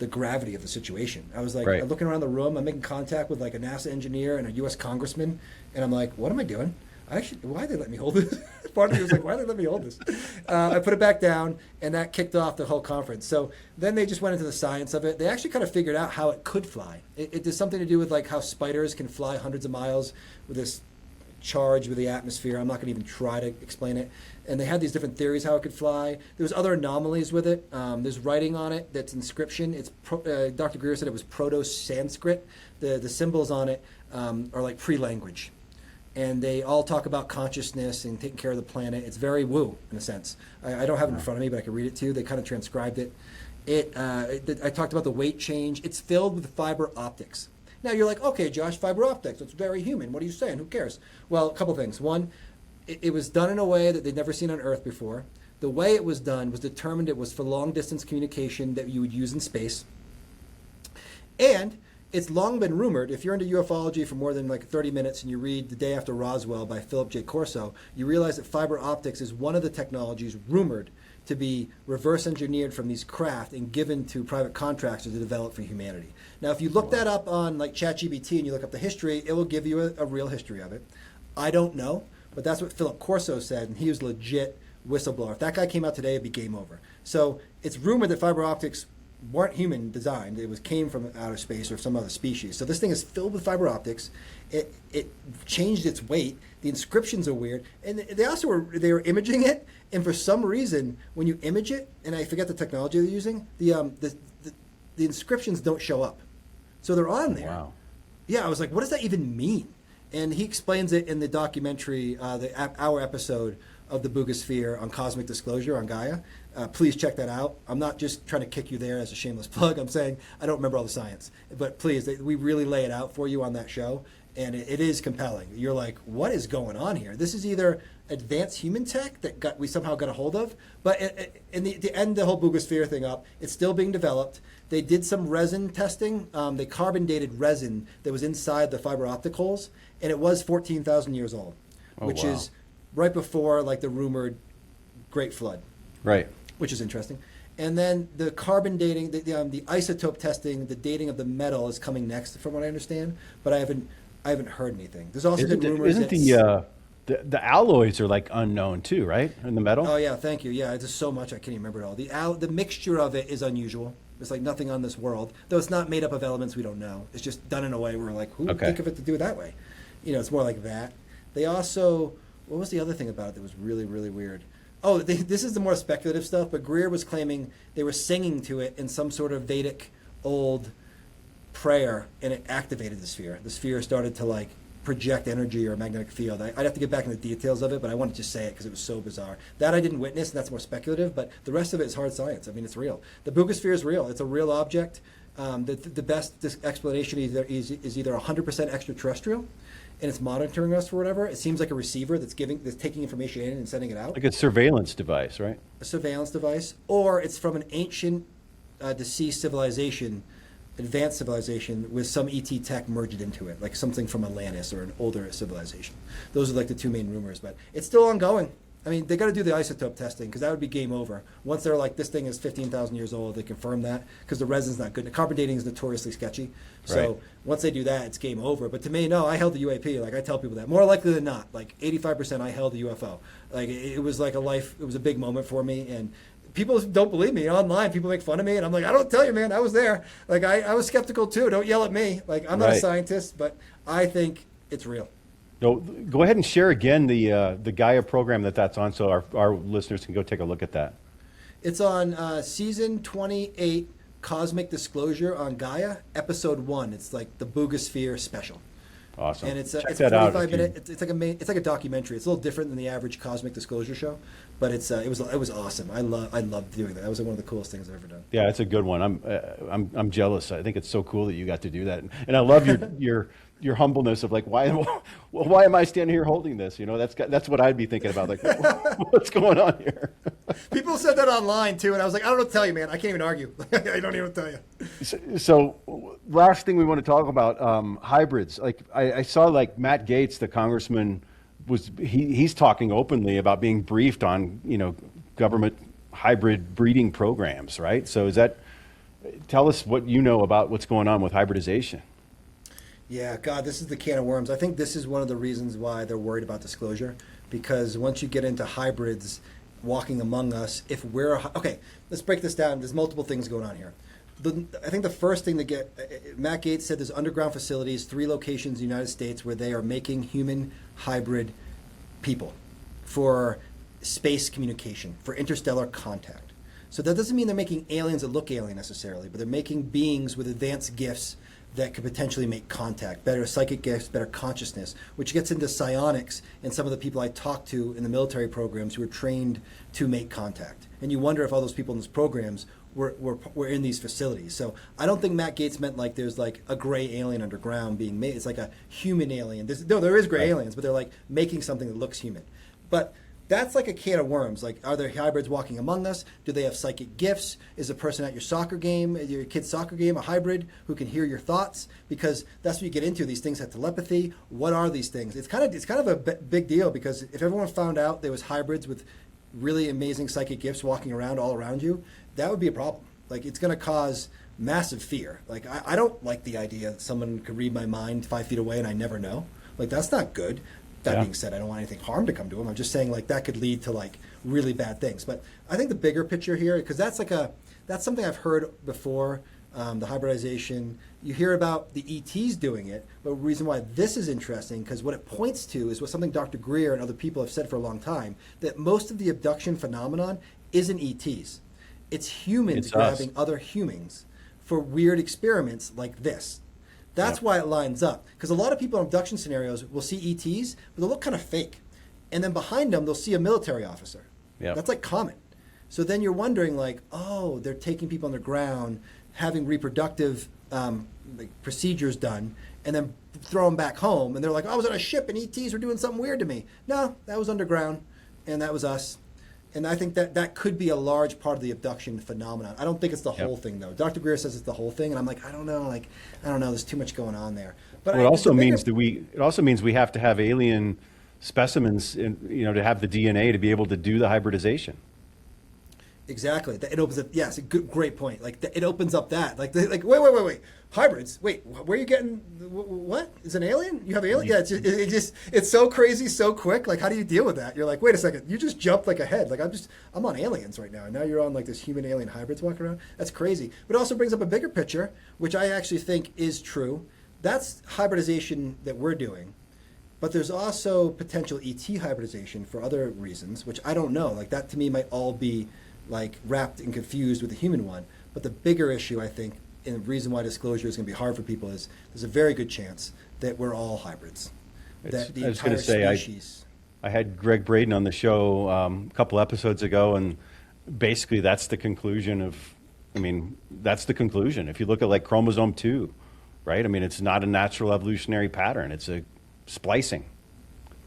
gravity of the situation. I was like, I'm looking around the room, I'm making contact with like a NASA engineer and a U.S. congressman, and I'm like, what am I doing? Why did they let me hold this? Part of me was like, why did they let me hold this? I put it back down, and that kicked off the whole conference. So then they just went into the science of it. They actually kind of figured out how it could fly. It does something to do with like how spiders can fly hundreds of miles with this charge with the atmosphere. I'm not going to even try to explain it. And they had these different theories how it could fly. There was other anomalies with it. There's writing on it that's inscription. Dr. Greer said it was Proto-Sanskrit. The symbols on it are like pre-language. And they all talk about consciousness and taking care of the planet. It's very woo, in a sense. I don't have it in front of me, but I can read it to you. They kind of transcribed it. I talked about the weight change. It's filled with fiber optics. Now you're like, okay, Josh, fiber optics, it's very human. What are you saying? Who cares? Well, a couple things. One, it was done in a way that they'd never seen on Earth before. The way it was done was determined it was for long distance communication that you would use in space. And it's long been rumored, if you're into ufology for more than like 30 minutes and you read The Day After Roswell by Philip J. Corso, you realize that fiber optics is one of the technologies rumored to be reverse engineered from these craft and given to private contractors to develop for humanity. Now, if you look that up on like ChatGPT and you look up the history, it will give you a real history of it. I don't know, but that's what Philip Corso said, and he was legit whistleblower. If that guy came out today, it'd be game over. So it's rumored that fiber optics weren't human designed. It came from outer space or some other species. So this thing is filled with fiber optics. It changed its weight. The inscriptions are weird, and they also were imaging it. And for some reason, when you image it, and I forget the technology they're using, the inscriptions don't show up. So they're on there. Wow. Yeah, I was like, what does that even mean? And he explains it in the documentary, our episode of the Boogosphere on cosmic disclosure on Gaia. Please check that out. I'm not just trying to kick you there as a shameless plug. I'm saying I don't remember all the science. But please, we really lay it out for you on that show. And it is compelling. You're like, what is going on here? This is either advanced human tech that we somehow got a hold of, but to end the whole Boogosphere thing up, it's still being developed. They did some resin testing. They carbon dated resin that was inside the fiber optic holes, and it was 14,000 years old, which is right before like the rumored Great Flood. Right. Which is interesting. And then the carbon dating, the isotope testing, the dating of the metal is coming next, from what I understand. But I haven't heard anything. There's also been rumors the alloys are like unknown too, right? In the metal. Oh yeah, thank you. Yeah, it's just so much I can't even remember it all. The mixture of it is unusual. It's like nothing on this world, though it's not made up of elements we don't know. It's just done in a way where we're like, who would think of it to do it that way? It's more like that. They also, what was the other thing about it that was really, really weird? Oh, this is the more speculative stuff, but Greer was claiming they were singing to it in some sort of Vedic old prayer, and it activated the sphere. The sphere started to like project energy or magnetic field. I'd have to get back into the details of it, but I wanted to just say it because it was so bizarre. That I didn't witness, and that's more speculative, but the rest of it is hard science. I mean, it's real. The Boogosphere is real. It's a real object. The best explanation is either 100% extraterrestrial, and it's monitoring us for whatever. It seems like a receiver that's taking information in and sending it out. Like a surveillance device, right? A surveillance device. Or it's from an ancient deceased civilization, advanced civilization with some ET tech merged into it, like something from Atlantis or an older civilization. Those are like the two main rumors, but it's still ongoing. I mean, they got to do the isotope testing because that would be game over. Once they're like, this thing is 15,000 years old, they confirm that because the resin's not good. The carbon dating is notoriously sketchy. So once they do that, it's game over. But to me, no, I held the UAP. Like I tell people that. More likely than not, like 85% I held the UFO. Like it was like it was a big moment for me. And people don't believe me. Online, people make fun of me. And I'm like, I don't tell you, man, I was there. Like I was skeptical too. Don't yell at me. Like I'm not a scientist, but I think it's real. No, go ahead and share again the Gaia program that's on, so our listeners can go take a look at that. It's on season 28, Cosmic Disclosure on Gaia, episode 1. It's like the Boogosphere special. Awesome. And it's a 45-minute. It's like a documentary. It's a little different than the average Cosmic Disclosure show, but it was awesome. I loved doing that. That was one of the coolest things I've ever done. Yeah, it's a good one. I'm jealous. I think it's so cool that you got to do that, and I love your humbleness of like, why am I standing here holding this? You know, that's what I'd be thinking about. Like, what's going on here? People said that online too, and I was like, I don't know what to tell you, man. I can't even argue. I don't even tell you. So last thing we want to talk about, hybrids. Like I saw like Matt Gaetz, the congressman, he's talking openly about being briefed on, government hybrid breeding programs, right? So tell us what you know about what's going on with hybridization. Yeah, God, this is the can of worms. I think this is one of the reasons why they're worried about disclosure, because once you get into hybrids walking among us, okay, let's break this down. There's multiple things going on here. I think the first thing Matt Gaetz said there's underground facilities, 3 locations in the United States where they are making human hybrid people for space communication, for interstellar contact. So that doesn't mean they're making aliens that look alien necessarily, but they're making beings with advanced gifts that could potentially make contact, better psychic gifts, better consciousness, which gets into psionics and some of the people I talked to in the military programs who are trained to make contact. And you wonder if all those people in those programs were in these facilities. So I don't think Matt Gaetz meant like there's like a gray alien underground being made. It's like a human alien. There is gray aliens, but they're like making something that looks human. But that's like a can of worms. Like, are there hybrids walking among us? Do they have psychic gifts? Is a person at your soccer game, your kid's soccer game, a hybrid who can hear your thoughts? Because that's what you get into. These things have telepathy. What are these things? It's kind of a big deal, because if everyone found out there was hybrids with really amazing psychic gifts walking around all around you, that would be a problem. Like, it's going to cause massive fear. Like, I don't like the idea that someone could read my mind 5 feet away and I never know. Like, that's not good. That being said, I don't want anything harm to come to them. I'm just saying, like, that could lead to like really bad things. But I think the bigger picture here, because that's something I've heard before, the hybridization. You hear about the ETs doing it, but the reason why this is interesting, because what it points to is something Dr. Greer and other people have said for a long time, that most of the abduction phenomenon isn't ETs. It's humans grabbing other humans for weird experiments like this. That's why it lines up. Because a lot of people in abduction scenarios will see ETs, but they'll look kind of fake. And then behind them, they'll see a military officer. Yep. That's like common. So then you're wondering, like, oh, they're taking people underground, having reproductive procedures done, and then throw them back home. And they're like, oh, I was on a ship and ETs were doing something weird to me. No, that was underground, and that was us. And I think that could be a large part of the abduction phenomenon. I don't think it's the whole thing, though. Dr. Greer says it's the whole thing, and I'm like, I don't know. There's too much going on there. But it also means we have to have alien specimens, to have the DNA to be able to do the hybridization. Exactly. It opens up. Yes, great point. Like it opens up that. Like wait. Hybrids. Wait, where are you getting? What is an alien? You have alien? Yeah. It's so crazy, so quick. Like, how do you deal with that? You're like, wait a second. You just jumped like ahead. Like I'm on aliens right now, and now you're on like this human alien hybrids walking around. That's crazy. But it also brings up a bigger picture, which I actually think is true. That's hybridization that we're doing. But there's also potential ET hybridization for other reasons, which I don't know. Like that to me might all be like wrapped and confused with the human one. But the bigger issue, I think, and the reason why disclosure is going to be hard for people is there's a very good chance that we're all hybrids. That the entire species. I had Greg Braden on the show a couple episodes ago, and basically that's the conclusion. That's the conclusion. If you look at like chromosome 2, right? It's not a natural evolutionary pattern. It's a splicing.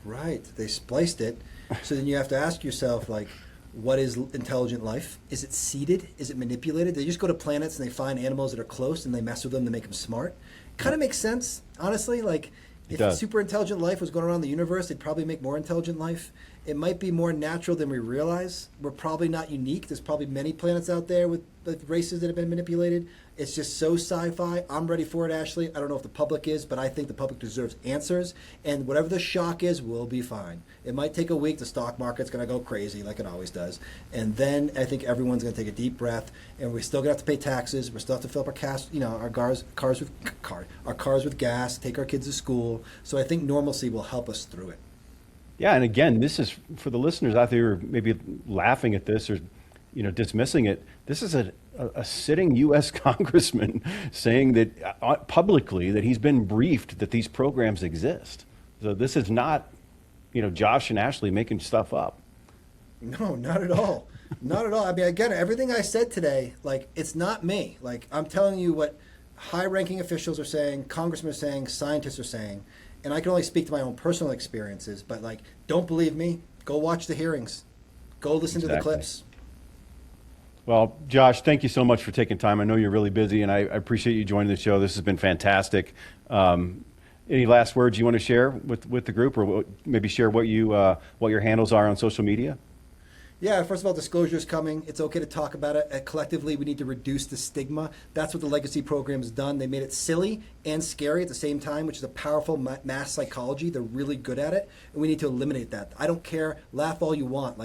Right. They spliced it. So then you have to ask yourself, like, what is intelligent life? Is it seeded? Is it manipulated? They just go to planets and they find animals that are close and they mess with them to make them smart. Kind of makes sense, honestly. Like, if super intelligent life was going around the universe, they'd probably make more intelligent life. It might be more natural than we realize. We're probably not unique. There's probably many planets out there with races that have been manipulated. It's just so sci-fi. I'm ready for it, Ashley. I don't know if the public is, but I think the public deserves answers. And whatever the shock is, we'll be fine. It might take a week. The stock market's going to go crazy like it always does. And then I think everyone's going to take a deep breath. And we're still going to have to pay taxes. We're still have to fill up our cars with gas, take our kids to school. So I think normalcy will help us through it. Yeah, and again, this is for the listeners out there who are maybe laughing at this or dismissing it. This is a sitting U.S. congressman saying that publicly that he's been briefed that these programs exist. So this is not, Josh and Ashley making stuff up. No, not at all. Not at all. I mean, again, everything I said today, it's not me. I'm telling you what high-ranking officials are saying, congressmen are saying, scientists are saying, and I can only speak to my own personal experiences, but don't believe me, go watch the hearings. Go listen to the clips. Well, Josh, thank you so much for taking time. I know you're really busy, and I appreciate you joining the show. This has been fantastic. Any last words you want to share with the group, or maybe share what your handles are on social media? Yeah, first of all, disclosure is coming. It's okay to talk about it. Collectively, we need to reduce the stigma. That's what the Legacy program has done. They made it silly and scary at the same time, which is a powerful mass psychology. They're really good at it, and we need to eliminate that. I don't care. Laugh all you want.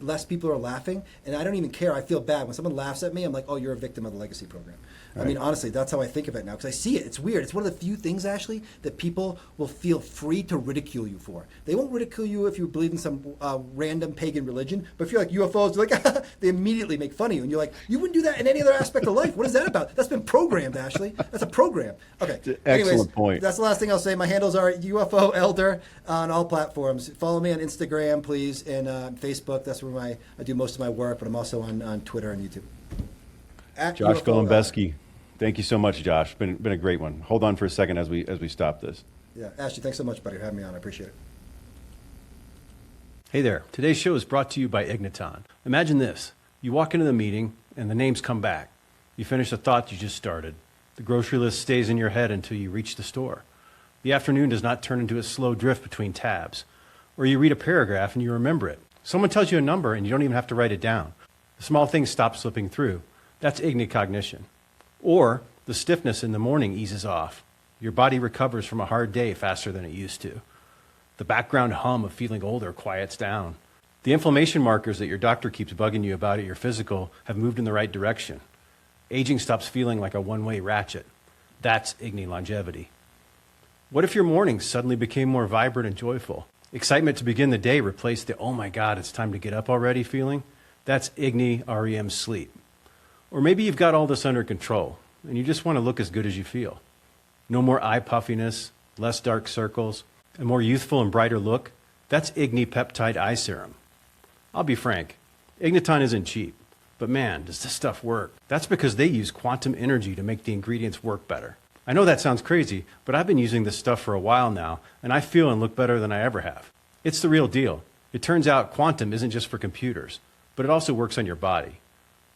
Less people are laughing, and I don't even care. I feel bad. When someone laughs at me, I'm like, oh, you're a victim of the Legacy program. Right. I mean, honestly, that's how I think of it now, because I see it. It's weird. It's one of the few things, Ashley, that people will feel free to ridicule you for. They won't ridicule you if you believe in some random pagan religion, but if you're like UFOs, they're like, they immediately make fun of you. And you're like, you wouldn't do that in any other aspect of life. What is that about? That's been programmed, Ashley. That's a program. Okay. Excellent point. That's the last thing I'll say. My handles are UFOElder on all platforms. Follow me on Instagram, please, and Facebook. That's where I do most of my work, but I'm also on Twitter and YouTube. Josh Golembeske. Thank you so much, Josh. Been a great one. Hold on for a second as we stop this. Yeah, Ashley, thanks so much, buddy, for having me on. I appreciate it. Hey there. Today's show is brought to you by Igniton. Imagine this. You walk into the meeting and the names come back. You finish a thought you just started. The grocery list stays in your head until you reach the store. The afternoon does not turn into a slow drift between tabs. Or you read a paragraph and you remember it. Someone tells you a number and you don't even have to write it down. The small things stop slipping through. That's ignicognition. Or the stiffness in the morning eases off. Your body recovers from a hard day faster than it used to. The background hum of feeling older quiets down. The inflammation markers that your doctor keeps bugging you about at your physical have moved in the right direction. Aging stops feeling like a one-way ratchet. That's igni longevity. What if your mornings suddenly became more vibrant and joyful? Excitement to begin the day replaced the, oh my God, it's time to get up already feeling? That's igni REM sleep. Or maybe you've got all this under control and you just want to look as good as you feel. No more eye puffiness, less dark circles, a more youthful and brighter look. That's Igni Peptide Eye Serum. I'll be frank, Igniton isn't cheap, but man, does this stuff work. That's because they use quantum energy to make the ingredients work better. I know that sounds crazy, but I've been using this stuff for a while now, and I feel and look better than I ever have. It's the real deal. It turns out quantum isn't just for computers, but it also works on your body.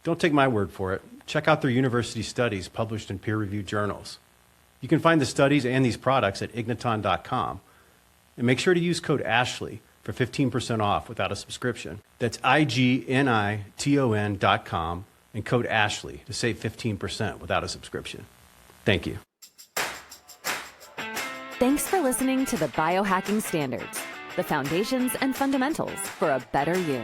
Don't take my word for it. Check out their university studies published in peer-reviewed journals. You can find the studies and these products at igniton.com. And make sure to use code ASHLEY for 15% off without a subscription. That's igniton.com and code ASHLEY to save 15% without a subscription. Thank you. Thanks for listening to the Biohacking Standards, the foundations and fundamentals for a better you.